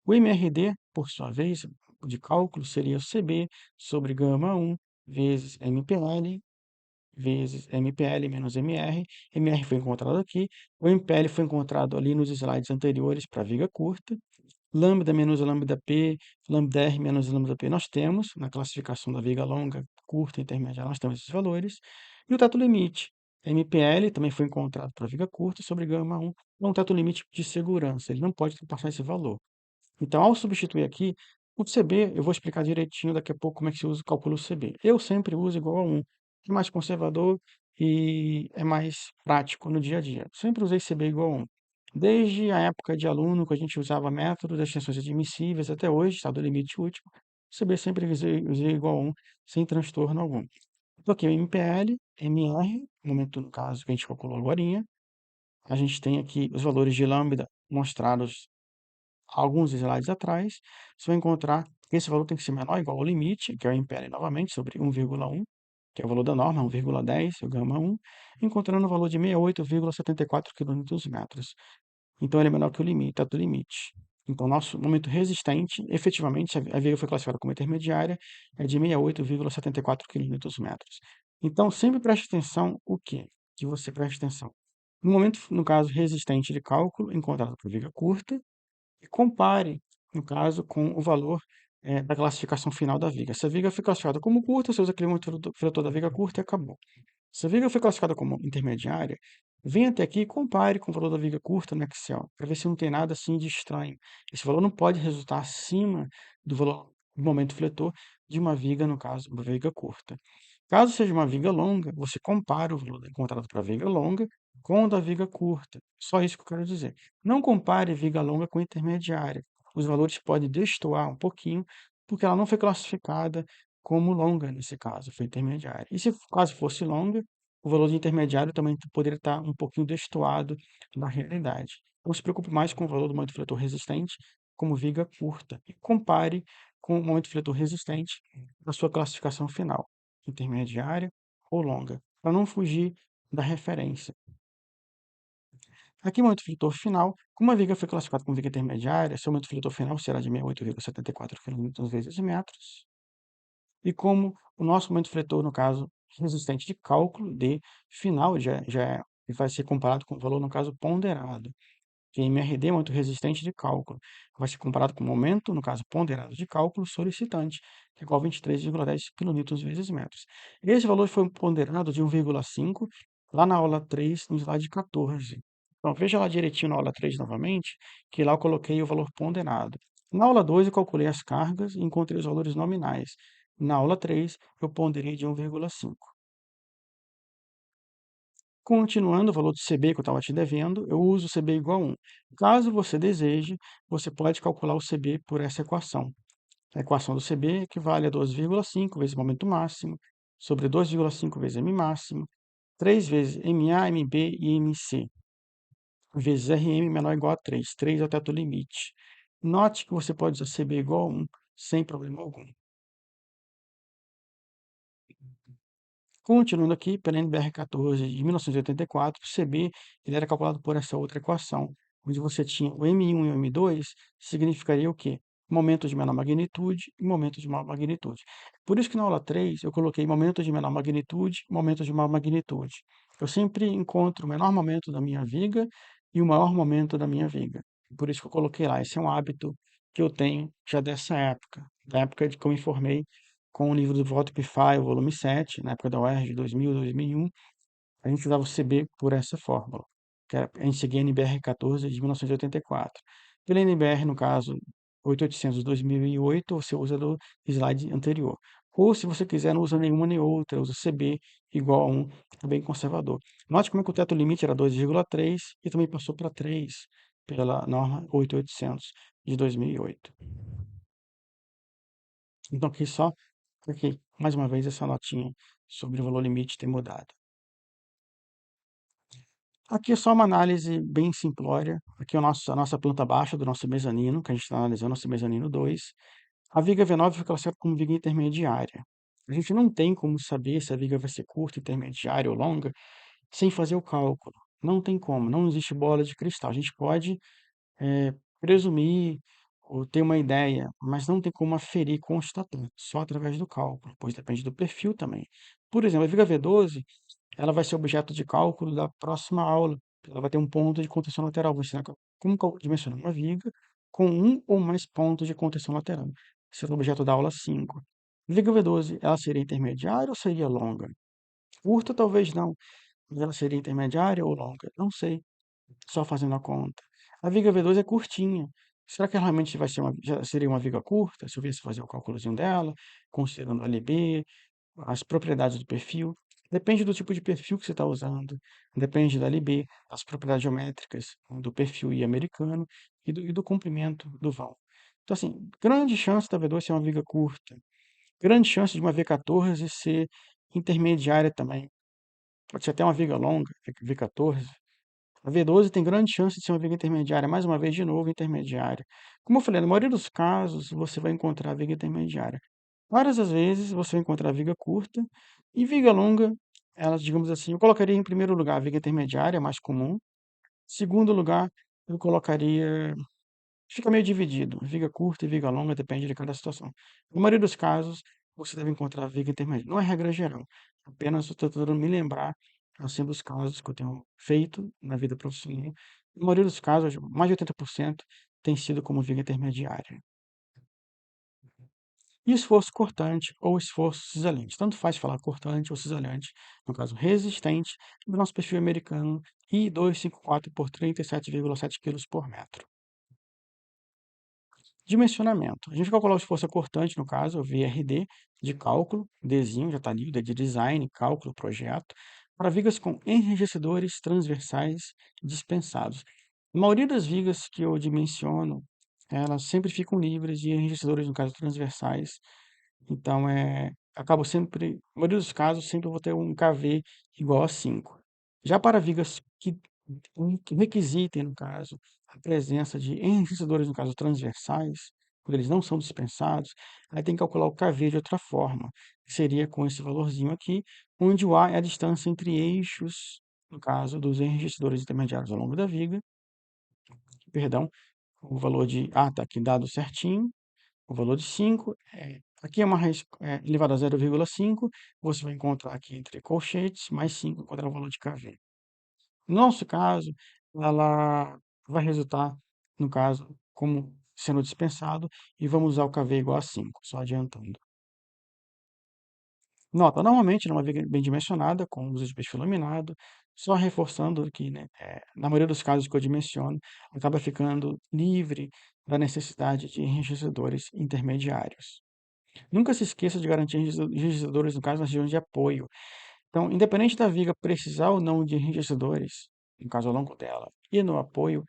O MRD, por sua vez, de cálculo, seria CB sobre gama 1 vezes MPL, vezes MPL menos MR. MR foi encontrado aqui. O MPL foi encontrado ali nos slides anteriores para a viga curta. lambda menos lambda P, lambda R menos lambda P. Nós temos, na classificação da viga longa, curta e intermediária, nós temos esses valores. E o teto limite, MPL, também foi encontrado para viga curta sobre gama 1, é um teto limite de segurança, ele não pode ultrapassar esse valor. Então, ao substituir aqui, o CB, eu vou explicar direitinho daqui a pouco como é que se usa o cálculo CB. Eu sempre uso igual a 1, é mais conservador e é mais prático no dia a dia. Sempre usei CB igual a 1. Desde a época de aluno, que a gente usava método das extensões admissíveis até hoje, estado limite último, CB sempre usei igual a 1, sem transtorno algum. Então, aqui o MPL, MR, no momento no caso que a gente calculou agora, a gente tem aqui os valores de lambda mostrados alguns slides atrás, você vai encontrar que esse valor tem que ser menor ou igual ao limite, que é o império novamente, sobre 1,1, que é o valor da norma, 1,10, o gama 1, encontrando o valor de 68,74 km/metros. Então, ele é menor que o limite, tá do limite. Então, nosso momento resistente, efetivamente, a viga foi classificada como intermediária, é de 68,74 km/metros. Então, sempre preste atenção o quê? Que você preste atenção. No momento, no caso, resistente de cálculo, encontrado por viga curta, e compare, no caso, com o valor da classificação final da viga. Se a viga foi classificada como curta, você usa aquele monitor da viga curta e acabou. Se a viga foi classificada como intermediária, venha até aqui e compare com o valor da viga curta no Excel, para ver se não tem nada assim de estranho. Esse valor não pode resultar acima do valor do momento fletor de uma viga, no caso, uma viga curta. Caso seja uma viga longa, você compara o valor encontrado para a viga longa com o da viga curta. Só isso que eu quero dizer. Não compare viga longa com intermediária. Os valores podem destoar um pouquinho, porque ela não foi classificada como longa nesse caso, foi intermediária. E se caso fosse longa, o valor de intermediário também poderia estar um pouquinho destoado da realidade. Então, se preocupe mais com o valor do momento fletor resistente como viga curta e compare com o momento fletor resistente da sua classificação final, intermediária ou longa, para não fugir da referência. Aqui, o momento fletor final, como a viga foi classificada como viga intermediária, seu momento fletor final será de 68,74 km vezes metros. E como o nosso momento fletor, no caso, resistente de cálculo, D final, vai ser comparado com o valor, no caso, ponderado, que é MRD, muito resistente de cálculo, vai ser comparado com o momento, no caso, ponderado de cálculo solicitante, que é igual a 23,10 kN vezes metros. Esse valor foi ponderado de 1,5 lá na aula 3, no slide 14. Então, veja lá direitinho na aula 3 novamente, que lá eu coloquei o valor ponderado. Na aula 2, eu calculei as cargas e encontrei os valores nominais. Na aula 3, eu ponderei de 1,5. Continuando o valor do CB que eu estava te devendo, eu uso o CB igual a 1. Caso você deseje, você pode calcular o CB por essa equação. A equação do CB equivale a 12,5 vezes o momento máximo, sobre 2,5 vezes M máximo, 3 vezes MA, MB e MC, vezes RM menor ou igual a 3. 3 é o teto limite. Note que você pode usar CB igual a 1 sem problema algum. Continuando aqui, pela NBR 14 de 1984, o CB ele era calculado por essa outra equação, onde você tinha o M1 e o M2, significaria o quê? Momento de menor magnitude e momento de maior magnitude. Por isso que na aula 3 eu coloquei momento de menor magnitude e momento de maior magnitude. Eu sempre encontro o menor momento da minha viga e o maior momento da minha viga. Por isso que eu coloquei lá. Esse é um hábito que eu tenho já dessa época, da época de que eu me formei com o livro do Walter Pifai, o volume 7, na época da UERJ, 2000, 2001, a gente usava o CB por essa fórmula, que era, a gente seguia a NBR 14 de 1984. Pela NBR, no caso, 8800 de 2008, você usa do slide anterior. Ou, se você quiser, não usa nenhuma nem outra, usa CB igual a 1, é bem conservador. Note como é que o teto limite era 2,3 e também passou para 3 pela norma 8800 de 2008. Então, aqui só porque, mais uma vez, essa notinha sobre o valor limite ter mudado. Aqui é só uma análise bem simplória. Aqui é a nossa planta baixa do nosso mezanino, que a gente está analisando, nosso mezanino 2. A viga V9 foi classificada como viga intermediária. A gente não tem como saber se a viga vai ser curta, intermediária ou longa sem fazer o cálculo. Não tem como, não existe bola de cristal. A gente pode presumir ou ter uma ideia, mas não tem como aferir, constatar, só através do cálculo, pois depende do perfil também. Por exemplo, a viga V12, ela vai ser objeto de cálculo da próxima aula. Ela vai ter um ponto de contenção lateral. Vou ensinar como dimensionar uma viga com um ou mais pontos de contenção lateral. Esse é o objeto da aula 5. Viga V12, ela seria intermediária ou seria longa? Curta, talvez não. Mas ela seria intermediária ou longa? Não sei. Só fazendo a conta. A viga V2 é curtinha. Será que realmente vai ser já seria uma viga curta? Se eu viesse fazer o cálculozinho dela, considerando a LB, as propriedades do perfil. Depende do tipo de perfil que você está usando, depende da LB, das propriedades geométricas do perfil I americano e do comprimento do vão. Então, assim, grande chance da V2 ser uma viga curta, grande chance de uma V14 ser intermediária também. Pode ser até uma viga longa, V14. A V12 tem grande chance de ser uma viga intermediária, mais uma vez, de novo, intermediária. Como eu falei, na maioria dos casos, você vai encontrar a viga intermediária. Várias das vezes, você vai encontrar a viga curta e viga longa, elas, digamos assim, eu colocaria em primeiro lugar a viga intermediária, mais comum. Segundo lugar, eu colocaria. Fica meio dividido. Viga curta e viga longa, depende de cada situação. Na maioria dos casos, você deve encontrar viga intermediária. Não é regra geral. Apenas estou tentando me lembrar, assim, dos casos que eu tenho feito na vida profissional. Na maioria dos casos, mais de 80% tem sido como viga intermediária. E esforço cortante ou esforço cisalente. Tanto faz falar cortante ou cisalante, no caso resistente, do nosso perfil americano I254 por 37,7 quilos por metro. Dimensionamento. A gente vai calcular o esforço cortante, no caso, o VRD, de cálculo, Dzinho, já está ali, o D de design, cálculo, projeto, para vigas com enrijecedores transversais dispensados. A maioria das vigas que eu dimensiono, elas sempre ficam livres de enrijecedores, no caso, transversais. Então, acabo sempre, na maioria dos casos, sempre vou ter um KV igual a 5. Já para vigas que requisitem, no caso, a presença de enriquecedores, no caso, transversais, quando eles não são dispensados, aí tem que calcular o KV de outra forma, que seria com esse valorzinho aqui, onde o A é a distância entre eixos, no caso, dos enriquecedores intermediários ao longo da viga, perdão, o valor de A está aqui dado certinho, o valor de 5, aqui é uma raiz elevada a 0,5, você vai encontrar aqui entre colchetes, mais 5, encontrar o valor de KV. No nosso caso, ela vai resultar, no caso, como sendo dispensado, e vamos usar o KV igual a 5, só adiantando. Nota, normalmente numa viga bem dimensionada, com uso de perfil laminado, só reforçando que, né, na maioria dos casos que eu dimensiono, acaba ficando livre da necessidade de enrijecedores intermediários. Nunca se esqueça de garantir enrijecedores, no caso, nas regiões de apoio. Então, independente da viga precisar ou não de enrijecedores, no caso ao longo dela, e no apoio,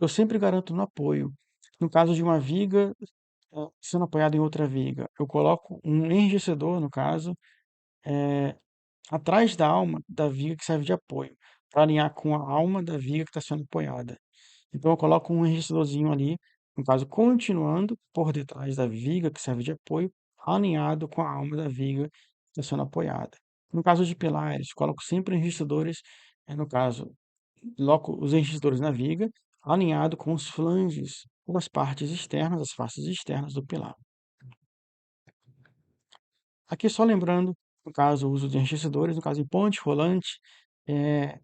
eu sempre garanto no apoio. No caso de uma viga sendo apoiada em outra viga, eu coloco um enrijecedor, no caso, atrás da alma da viga que serve de apoio, para alinhar com a alma da viga que está sendo apoiada. Então, eu coloco um enrijecedorzinho ali, no caso, continuando por detrás da viga que serve de apoio, alinhado com a alma da viga que está sendo apoiada. No caso de pilares, coloco sempre enrijecedores, no caso, coloco os enrijecedores na viga, alinhado com os flanges ou as partes externas, as faces externas do pilar. Aqui só lembrando, no caso, o uso de enriquecedores, no caso, em ponte rolante, é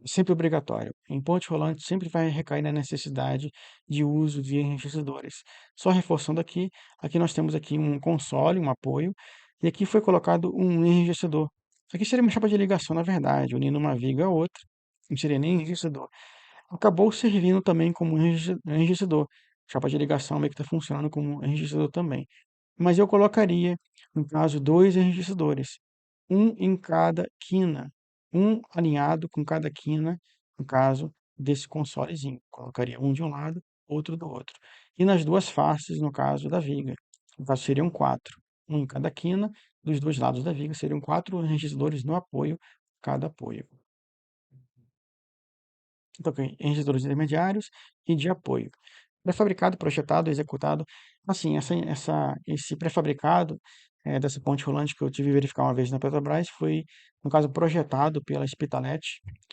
sempre obrigatório. Em ponte rolante sempre vai recair na necessidade de uso de enriquecedores. Só reforçando aqui nós temos aqui um console, um apoio, e aqui foi colocado um enriquecedor. Aqui seria uma chapa de ligação, na verdade, unindo uma viga a outra, não seria nem enriquecedor. Acabou servindo também como enriquecedor. Chapa de ligação meio que está funcionando como enriquecedor também. Mas eu colocaria, no caso, dois enregistradores, um em cada quina, um alinhado com cada quina, no caso desse consolezinho. Colocaria um de um lado, outro do outro. E nas duas faces, no caso da viga. No caso, seriam quatro. Um em cada quina, dos dois lados da viga, seriam quatro registradores no apoio, cada apoio. Então, tem registradores intermediários e de apoio. Pré-fabricado, projetado, executado. Assim, esse pré-fabricado dessa ponte rolante que eu tive que verificar uma vez na Petrobras foi, no caso, projetado pela Spitalet,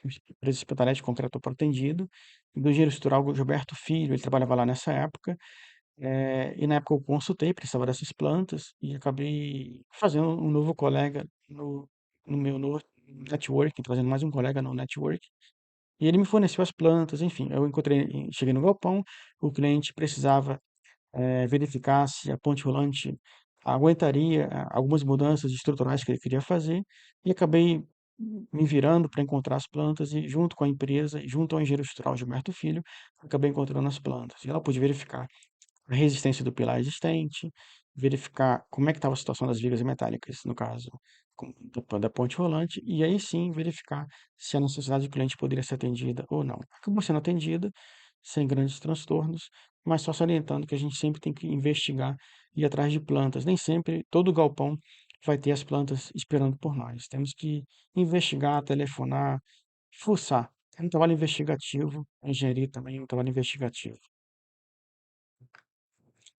a empresa Spitalet contratou por atendido, do engenheiro estrutural Gilberto Filho, ele trabalhava lá nessa época, e na época eu consultei, precisava dessas plantas, e acabei fazendo um novo colega no meu network, trazendo mais um colega no network, E ele me forneceu as plantas, enfim, eu cheguei no galpão, o cliente precisava verificar se a ponte rolante aguentaria algumas mudanças estruturais que ele queria fazer, e acabei me virando para encontrar as plantas e junto com a empresa, e junto ao engenheiro estrutural Gilberto Filho, acabei encontrando as plantas. E ela pude verificar a resistência do pilar existente, verificar como é que estava a situação das vigas metálicas, no caso, da ponte rolante, e aí sim verificar se a necessidade do cliente poderia ser atendida ou não. Acabou sendo atendida, sem grandes transtornos, mas só salientando que a gente sempre tem que investigar e ir atrás de plantas. Nem sempre todo galpão vai ter as plantas esperando por nós. Temos que investigar, telefonar, fuçar. É um trabalho investigativo, a engenharia também é um trabalho investigativo.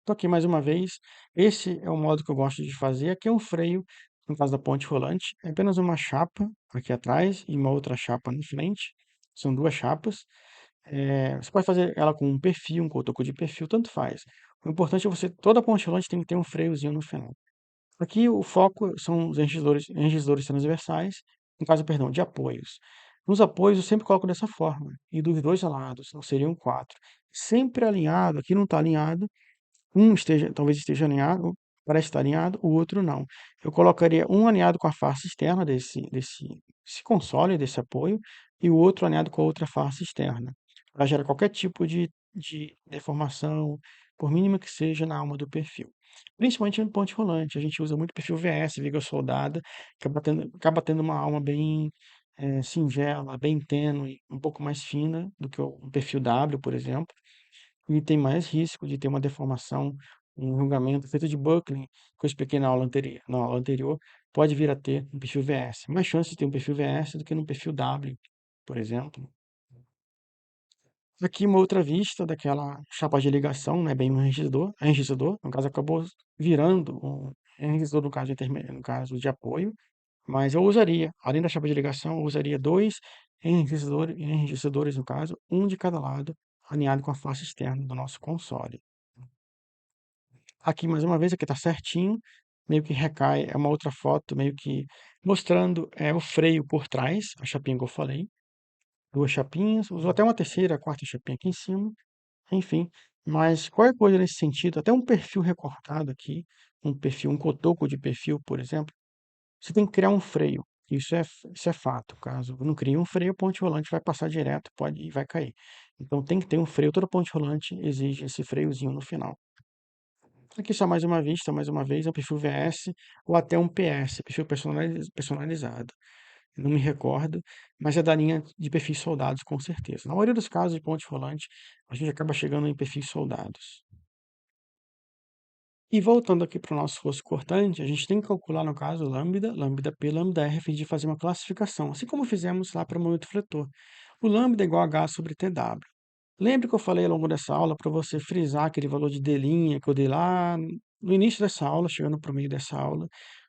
Tô aqui mais uma vez. Esse é o modo que eu gosto de fazer. Aqui é um freio, no caso da ponte rolante, é apenas uma chapa aqui atrás e uma outra chapa na frente. São duas chapas. Você pode fazer ela com um perfil, um cotoco de perfil, tanto faz. O importante é toda ponte rolante tem que ter um freiozinho no final. Aqui o foco são os enregistadores transversais, no caso, perdão, de apoios. Nos apoios eu sempre coloco dessa forma, e dos dois lados, não seriam quatro. Sempre alinhado, aqui não está alinhado, talvez esteja alinhado, parece estar alinhado, o outro não. Eu colocaria um alinhado com a face externa desse console, desse apoio, e o outro alinhado com a outra face externa, para gerar qualquer tipo de deformação, por mínima que seja, na alma do perfil. Principalmente no ponte rolante, a gente usa muito perfil VS, viga soldada, acaba tendo uma alma bem singela, bem tênue, um pouco mais fina do que o perfil W, por exemplo, e tem mais risco de ter uma deformação, um enrugamento feito de buckling, que eu expliquei na aula anterior, pode vir a ter um perfil VS. Mais chance de ter um perfil VS do que no perfil W, por exemplo. Aqui uma outra vista daquela chapa de ligação, né, bem um enregistrador, no caso acabou virando um enregistrador no caso de apoio, mas eu usaria, além da chapa de ligação, eu usaria dois enregistradores no caso, um de cada lado, alinhado com a face externa do nosso console. Aqui, mais uma vez, aqui está certinho, meio que recai, é uma outra foto, meio que mostrando o freio por trás, a chapinha que eu falei, duas chapinhas, usou até uma terceira, quarta chapinha aqui em cima, enfim. Mas qualquer coisa nesse sentido, até um perfil recortado aqui, um cotoco de perfil, por exemplo, você tem que criar um freio. Isso é fato. Caso não crie um freio, a ponte rolante vai passar direto, pode e vai cair. Então tem que ter um freio. Toda ponte rolante exige esse freiozinho no final. Aqui só mais uma vista, mais uma vez, é um perfil VS ou até um PS, perfil personalizado. Não me recordo, mas é da linha de perfis soldados, com certeza. Na maioria dos casos de ponte rolante, a gente acaba chegando em perfis soldados. E voltando aqui para o nosso fluxo cortante, a gente tem que calcular, no caso, lambda P, lambda R, a fim de fazer uma classificação, assim como fizemos lá para o momento fletor. O lambda é igual a H sobre TW. Lembre que eu falei ao longo dessa aula para você frisar aquele valor de D' que eu dei lá no início dessa aula, chegando para o meio dessa aula,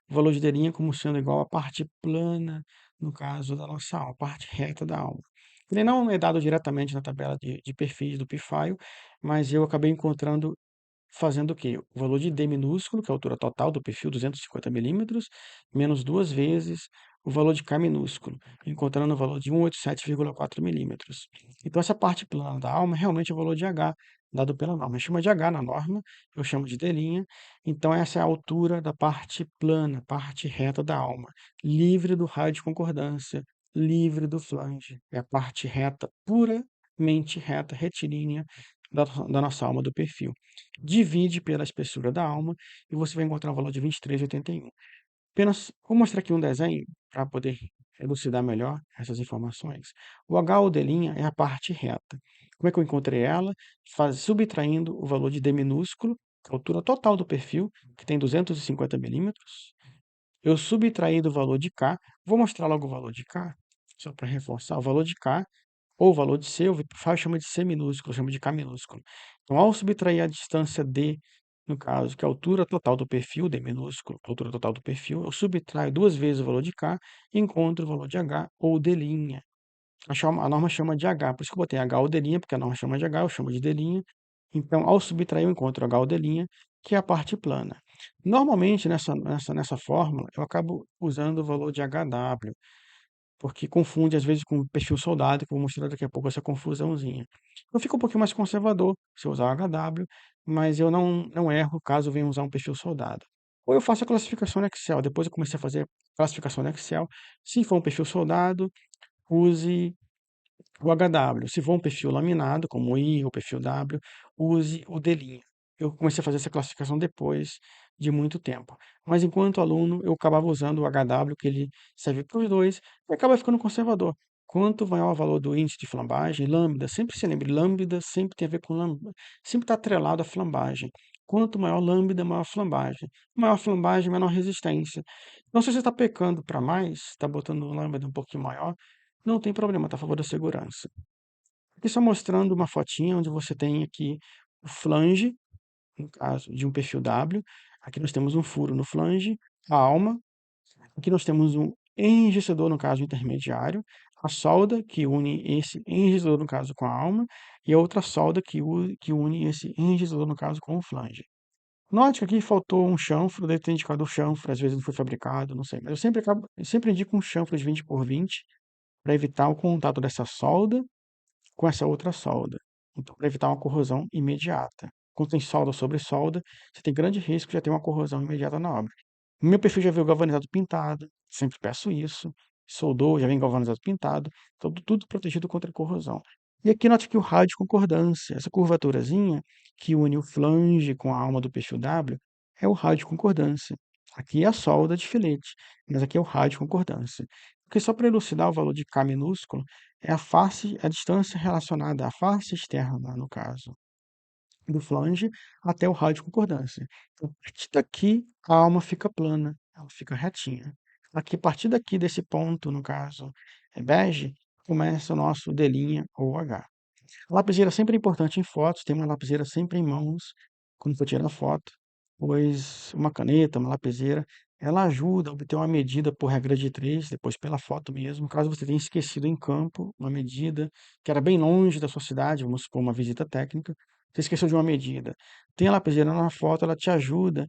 o valor de D' como sendo igual à parte plana, no caso da nossa aula, parte reta da aula. Ele não é dado diretamente na tabela de perfis do Pfile, mas eu acabei encontrando fazendo o quê? O valor de D minúsculo, que é a altura total do perfil, 250 milímetros, menos duas vezes o valor de K minúsculo, encontrando o valor de 187,4 milímetros. Então, essa parte plana da alma realmente é o valor de H, dado pela norma. A gente chama de H na norma, eu chamo de D'. Então, essa é a altura da parte plana, parte reta da alma, livre do raio de concordância, livre do flange. É a parte reta, puramente reta, retilínea da nossa alma do perfil. Divide pela espessura da alma e você vai encontrar o valor de 23,81. Apenas vou mostrar aqui um desenho para poder elucidar melhor essas informações. O H ou D' é a parte reta. Como é que eu encontrei ela? Subtraindo o valor de D minúsculo, que é a altura total do perfil, que tem 250 milímetros. Eu subtraí do valor de K, vou mostrar logo o valor de K, só para reforçar. O valor de K ou o valor de C, o Fábio chama de C minúsculo, chama de K minúsculo. Então, ao subtrair a distância D, no caso, que é a altura total do perfil, D minúsculo, altura total do perfil, eu subtraio duas vezes o valor de K e encontro o valor de H ou D'. A norma chama de H, por isso que eu botei H ou D', porque a norma chama de H, eu chamo de D'. Então, ao subtrair, eu encontro H ou D', que é a parte plana. Normalmente, nessa fórmula, eu acabo usando o valor de HW, porque confunde às vezes com perfil soldado, que eu vou mostrar daqui a pouco essa confusãozinha. Eu fico um pouquinho mais conservador se eu usar o HW, mas eu não erro caso eu venha usar um perfil soldado. Ou eu faço a classificação no Excel, depois eu comecei a fazer classificação no Excel. Se for um perfil soldado, use o HW. Se for um perfil laminado, como o I ou perfil W, use o D'. Eu comecei a fazer essa classificação depois de muito tempo. Mas enquanto aluno, eu acabava usando o HW, que ele serve para os dois, e acaba ficando conservador. Quanto maior o valor do índice de flambagem, lambda, sempre se lembre, lambda sempre tem a ver com lambda, sempre está atrelado à flambagem. Quanto maior lambda, maior flambagem. Maior flambagem, menor resistência. Então, se você está pecando para mais, está botando um lambda um pouquinho maior, não tem problema, está a favor da segurança. Aqui só mostrando uma fotinha onde você tem aqui o flange, no caso de um perfil W. Aqui nós temos um furo no flange, a alma. Aqui nós temos um enregistrador, no caso intermediário, a solda que une esse enregistrador, no caso, com a alma, e a outra solda que une esse enregistrador, no caso, com o flange. Note que aqui faltou um chanfro, deve ter indicado o chanfro, às vezes não foi fabricado, não sei. Mas eu sempre indico um chanfro de 20 por 20 para evitar o contato dessa solda com essa outra solda. Então, para evitar uma corrosão imediata. Quando tem solda sobre solda, você tem grande risco de já ter uma corrosão imediata na obra. No meu perfil já veio galvanizado pintado, sempre peço isso. Soldou, já vem galvanizado pintado, então tudo protegido contra corrosão. E aqui note que o raio de concordância, essa curvaturazinha que une o flange com a alma do perfil W, é o raio de concordância. Aqui é a solda de filete, mas aqui é o raio de concordância. Porque só para elucidar o valor de K minúsculo, é a distância relacionada à face externa, no caso, do flange até o raio de concordância. Então, a partir daqui, a alma fica plana, ela fica retinha. Aqui, a partir daqui, desse ponto, no caso, é bege, começa o nosso D' ou H. A lapiseira sempre é importante em fotos, tem uma lapiseira sempre em mãos quando for tirar foto, pois uma caneta, uma lapiseira, ela ajuda a obter uma medida por regra de três, depois pela foto mesmo. Caso você tenha esquecido em campo uma medida que era bem longe da sua cidade, vamos supor uma visita técnica, você esqueceu de uma medida. Tem a lapiseira na foto, ela te ajuda.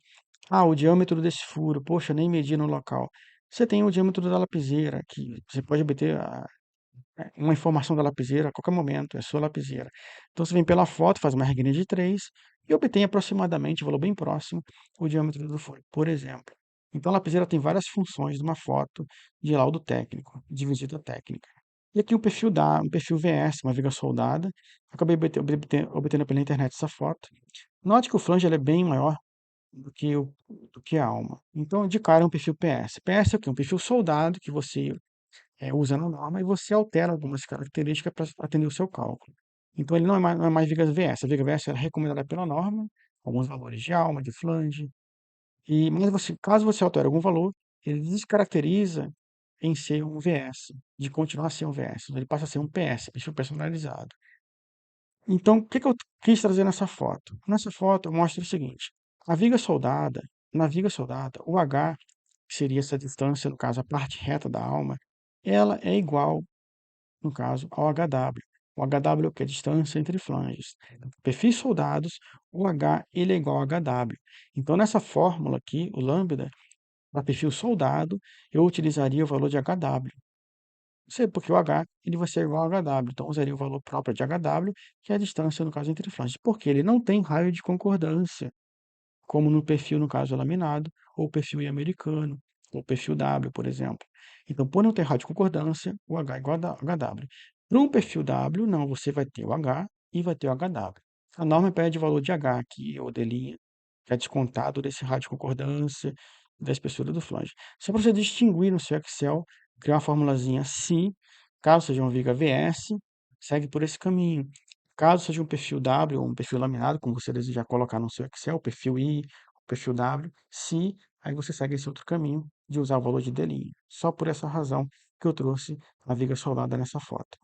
Ah, o diâmetro desse furo, poxa, nem medi no local. Você tem o diâmetro da lapiseira, que você pode obter uma informação da lapiseira a qualquer momento, é sua lapiseira. Então você vem pela foto, faz uma regrinha de 3 e obtém aproximadamente, um valor bem próximo, o diâmetro do furo, por exemplo. Então a lapiseira tem várias funções de uma foto de laudo técnico, de visita técnica. E aqui o perfil um perfil VS, uma viga soldada. Acabei obtendo pela internet essa foto. Note que o flange ele é bem maior do que a alma. Então, de cara, é um perfil PS. PS é o quê? Um perfil soldado que você usando a norma e você altera algumas características para atender o seu cálculo. Então, ele não é mais vigas VS. A viga VS é recomendada pela norma, alguns valores de alma, de flange. Mas caso você altere algum valor, ele descaracteriza em ser um VS, de continuar a ser um VS. Então, ele passa a ser um PS, perfil personalizado. Então, o que eu quis trazer nessa foto? Nessa foto, eu mostro o seguinte: a viga soldada, na viga soldada, o H, que seria essa distância, no caso, a parte reta da alma, ela é igual no caso, ao HW. O HW é o que? A distância entre flanges. Perfis soldados, o H ele é igual a HW. Então, nessa fórmula aqui, o lambda, para perfil soldado, eu utilizaria o valor de HW. Não sei porque o H ele vai ser igual a HW. Então, eu usaria o valor próprio de HW, que é a distância, no caso, entre flanges. Porque ele não tem raio de concordância como no perfil, no caso, laminado, ou perfil americano, ou perfil W, por exemplo. Então, por não ter rádio de concordância, o H é igual a HW. Para um perfil W, não, você vai ter o H e vai ter o HW. A norma pede o valor de H aqui, ou D', que é descontado desse rádio de concordância da espessura do flange. Só para você distinguir no seu Excel, criar uma formulazinha se, caso seja uma viga VS, segue por esse caminho. Caso seja um perfil W ou um perfil laminado, como você desejar colocar no seu Excel, perfil I, perfil W, se, aí você segue esse outro caminho de usar o valor de D'. Só por essa razão que eu trouxe a viga soldada nessa foto.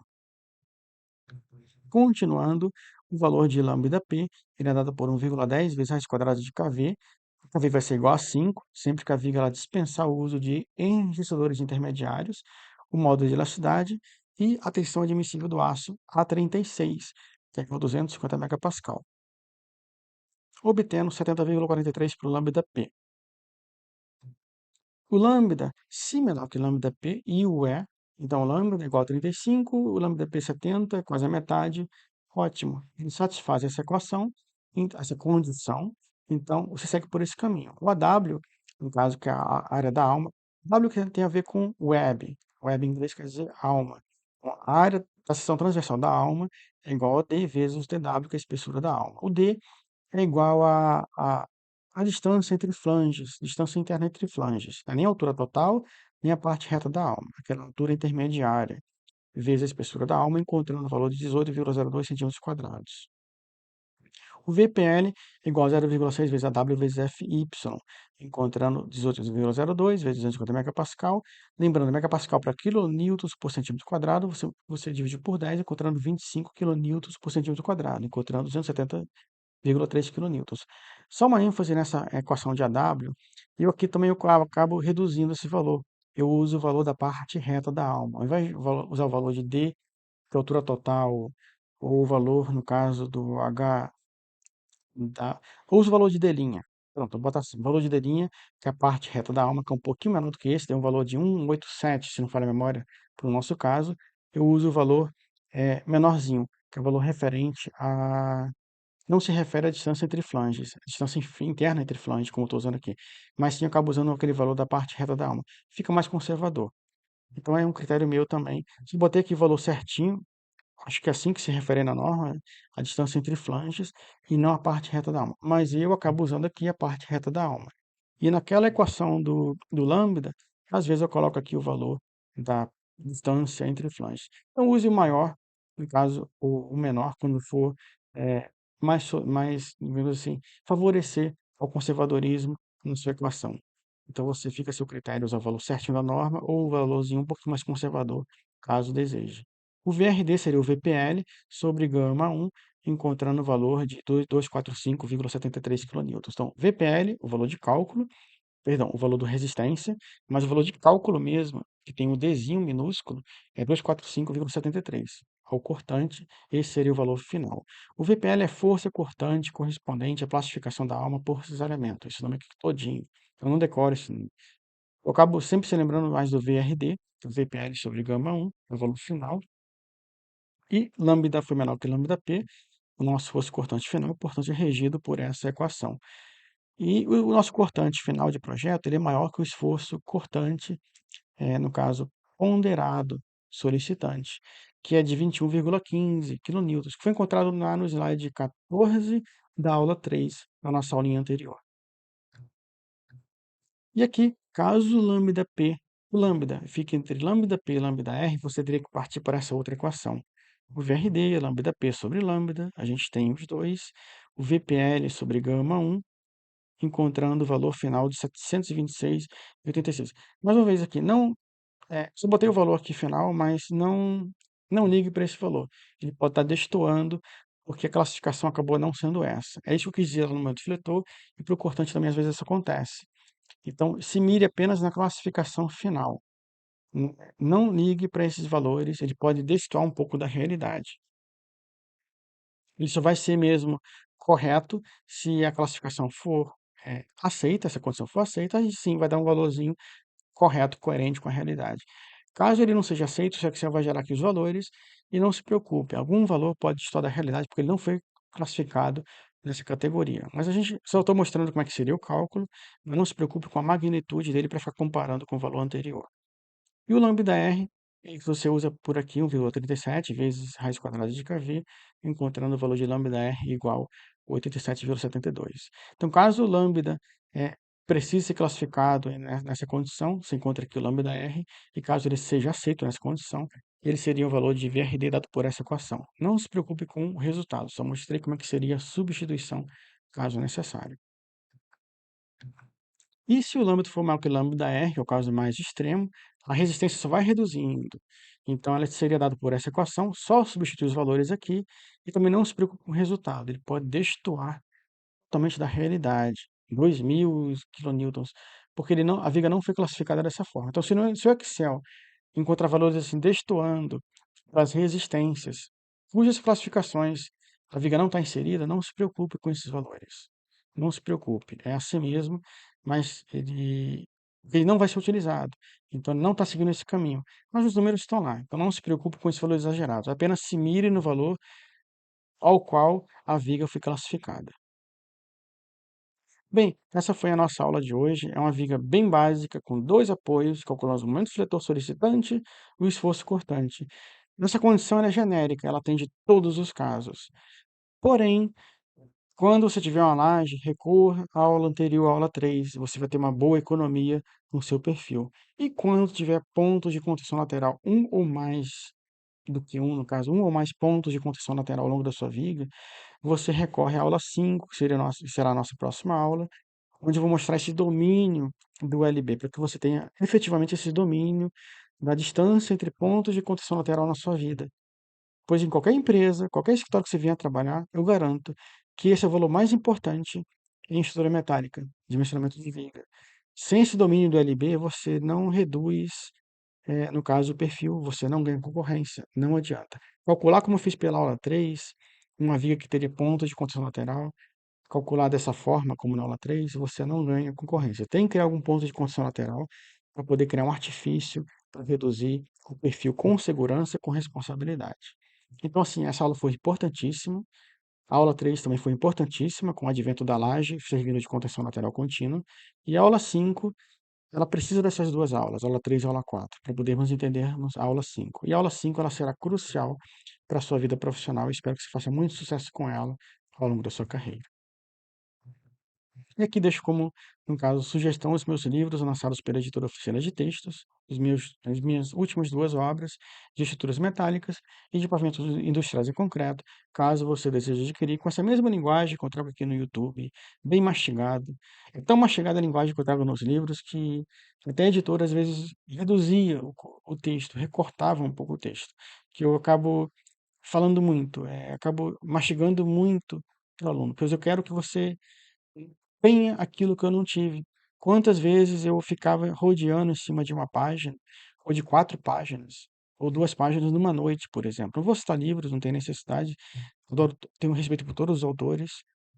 Continuando, o valor de lambda P, ele é dado por 1,10 vezes raiz quadrada de kV. kV vai ser igual a 5, sempre que a viga ela dispensar o uso de enregistradores intermediários, o módulo de elasticidade e a tensão admissível do aço A36, que é igual a 250 megapascal, obtendo 70,43 para o lambda P. O lambda, se menor que lambda P, e o é, Então, lambda é igual a 35, o lambda P 70, quase a metade. Ótimo. Ele satisfaz essa equação, essa condição. Então, você segue por esse caminho. O AW, no caso, que é a área da alma, W que tem a ver com web. Web em inglês quer dizer alma. Então, a área da seção transversal da alma é igual a D vezes o DW, que é a espessura da alma. O D é igual a distância entre flanges, distância interna entre flanges. Não é nem a altura total, nem a parte reta da alma, aquela altura intermediária, vezes a espessura da alma, encontrando o valor de 18,02 centímetros quadrados. O VPL é igual a 0,6 vezes a W vezes FY, encontrando 18,02 vezes 250 megapascal. Lembrando, megapascal para quilonewtons por centímetro quadrado, você divide por 10, encontrando 25 quilonewtons por centímetro quadrado, encontrando 270,3 quilonewtons. Só uma ênfase nessa equação de AW, e eu aqui também eu acabo reduzindo esse valor. Eu uso o valor da parte reta da alma. Ao invés de usar o valor de D, que é a altura total, ou o valor, no caso do H, tá? Eu uso o valor de D'. Pronto, eu boto assim, valor de D', que é a parte reta da alma, que é um pouquinho menor do que esse, tem um valor de 1,87, se não falha a memória, para o nosso caso. Eu uso o valor menorzinho, que é o valor referente a não se refere à distância entre flanges, a distância interna entre flanges, como eu estou usando aqui, mas sim eu acabo usando aquele valor da parte reta da alma. Fica mais conservador. Então é um critério meu também. Se botei aqui o valor certinho, acho que é assim que se refere na norma, a distância entre flanges e não a parte reta da alma. Mas eu acabo usando aqui a parte reta da alma. E naquela equação do lambda, às vezes eu coloco aqui o valor da distância entre flanges. Então use o maior, no caso, o menor, quando for mais, digamos assim, favorecer ao conservadorismo na sua equação. Então você fica a seu critério usar o valor certinho da norma ou o valorzinho um pouquinho mais conservador, caso deseje. O VRD seria o VPL sobre gama 1, encontrando o valor de 245,73 kN. Então, VPL, o valor de cálculo, perdão, o valor de resistência, mas o valor de cálculo mesmo, que tem um Dzinho minúsculo, é 245,73. Ao cortante, esse seria o valor final. O VPL é força cortante correspondente à classificação da alma por cisalhamento. Esse nome aqui todinho. Eu não decoro esse nome. Eu acabo sempre se lembrando mais do VRD, o VPL sobre gama 1, é o valor final. E lambda foi menor que lambda P, o nosso fosse cortante final, portanto, é regido por essa equação. E o nosso cortante final de projeto ele é maior que o esforço cortante, no caso, ponderado solicitante, que é de 21,15 quilonewtons, que foi encontrado lá no slide 14 da aula 3, da nossa aulinha anterior. E aqui, caso o lambda fique entre lambda P e lambda R, você teria que partir para essa outra equação. O VRD, lambda P sobre lambda, a gente tem os dois. O VPL sobre gama 1, encontrando o valor final de 726,86. Mais uma vez aqui, não, só botei o valor aqui final, mas não ligue para esse valor. Ele pode estar destoando, porque a classificação acabou não sendo essa. É isso que eu quis dizer lá no meu defletor, e para o cortante também às vezes isso acontece. Então, se mire apenas na classificação final. Não ligue para esses valores, ele pode destoar um pouco da realidade. Ele só vai ser mesmo correto se a classificação for aceita, se a condição for aceita, aí sim vai dar um valorzinho correto, coerente com a realidade. Caso ele não seja aceito, o Excel vai gerar aqui os valores e não se preocupe, algum valor pode destoar da realidade porque ele não foi classificado nessa categoria. Mas a gente só estou mostrando como é que seria o cálculo, mas não se preocupe com a magnitude dele para ficar comparando com o valor anterior. E o lambda R, você usa por aqui 1,37 vezes raiz quadrada de kV, encontrando o valor de lambda R igual a 87,72. Então, caso o lambda precise ser classificado nessa condição, você encontra aqui o lambda R, e caso ele seja aceito nessa condição, ele seria o valor de VRD dado por essa equação. Não se preocupe com o resultado, só mostrei como é que seria a substituição, caso necessário. E se o lambda for maior que lambda R, que é o caso mais extremo, a resistência só vai reduzindo. Então, ela seria dada por essa equação, só substituir os valores aqui, e também não se preocupe com o resultado, ele pode destoar totalmente da realidade, 2.000 quilonewtons, porque a viga não foi classificada dessa forma. Então, se o Excel encontrar valores assim destoando das resistências, cujas classificações a viga não está inserida, não se preocupe com esses valores. Não se preocupe, é assim mesmo, mas ele ele não vai ser utilizado. Então ele não está seguindo esse caminho. Mas os números estão lá, então não se preocupe com esse valor exagerado, apenas se mire no valor ao qual a viga foi classificada. Bem, essa foi a nossa aula de hoje. É uma viga bem básica, com 2 apoios, calculamos o momento fletor solicitante e o esforço cortante. Essa condição ela é genérica, ela atende todos os casos. Porém, quando você tiver uma laje, recorra à aula anterior, à aula 3. Você vai ter uma boa economia no seu perfil. E quando tiver pontos de contenção lateral, um ou mais do que um, no caso, um ou mais pontos de contenção lateral ao longo da sua viga, você recorre à aula 5, que seria será a nossa próxima aula, onde eu vou mostrar esse domínio do LB, para que você tenha efetivamente esse domínio da distância entre pontos de contenção lateral na sua vida. Pois em qualquer empresa, qualquer escritório que você venha trabalhar, eu garanto que esse é o valor mais importante em estrutura metálica, dimensionamento de viga. Sem esse domínio do LB, você não reduz, no caso, o perfil, você não ganha concorrência, não adianta. Calcular como eu fiz pela aula 3, uma viga que teria pontos de contenção lateral, calcular dessa forma, como na aula 3, você não ganha concorrência. Tem que criar algum ponto de condição lateral para poder criar um artifício para reduzir o perfil com segurança, com responsabilidade. Então, assim, essa aula foi importantíssima. A aula 3 também foi importantíssima, com o advento da laje, servindo de contenção lateral contínua. E a aula 5, ela precisa dessas duas aulas, aula 3 e aula 4, para podermos entendermos a aula 5. E a aula 5, ela será crucial para a sua vida profissional. Espero que você faça muito sucesso com ela ao longo da sua carreira. E aqui deixo como, no caso, sugestão os meus livros lançados pela editora Oficina de Textos, as minhas últimas duas obras de estruturas metálicas e de pavimentos industriais em concreto, caso você deseje adquirir com essa mesma linguagem que eu trago aqui no YouTube, bem mastigado. É tão mastigada a linguagem que eu trago nos livros que até a editora às vezes reduzia o texto, recortava um pouco o texto, que eu acabo falando muito, acabo mastigando muito para o aluno, pois eu quero que você tenha aquilo que eu não tive. Quantas vezes eu ficava rodeando em cima de uma página, ou de 4 páginas, ou 2 páginas numa noite, por exemplo. Não vou citar livros, não tem necessidade, adoro tenho respeito por todos os autores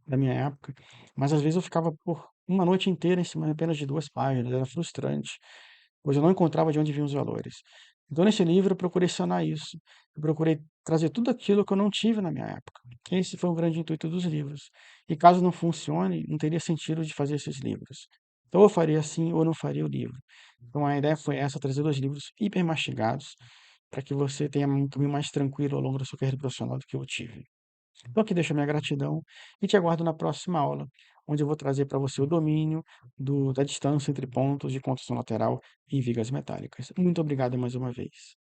da minha época, mas às vezes eu ficava por uma noite inteira em cima apenas de 2 páginas, era frustrante, pois eu não encontrava de onde vinham os valores. Então nesse livro eu procurei sanar isso, eu procurei trazer tudo aquilo que eu não tive na minha época. Esse foi o grande intuito dos livros. E caso não funcione, não teria sentido de fazer esses livros. Então, ou eu faria assim ou não faria o livro. Então, a ideia foi essa, trazer 2 livros hiper mastigados, para que você tenha um caminho mais tranquilo ao longo da sua carreira profissional do que eu tive. Então, aqui deixo a minha gratidão e te aguardo na próxima aula, onde eu vou trazer para você o domínio da distância entre pontos de contenção lateral e vigas metálicas. Muito obrigado mais uma vez.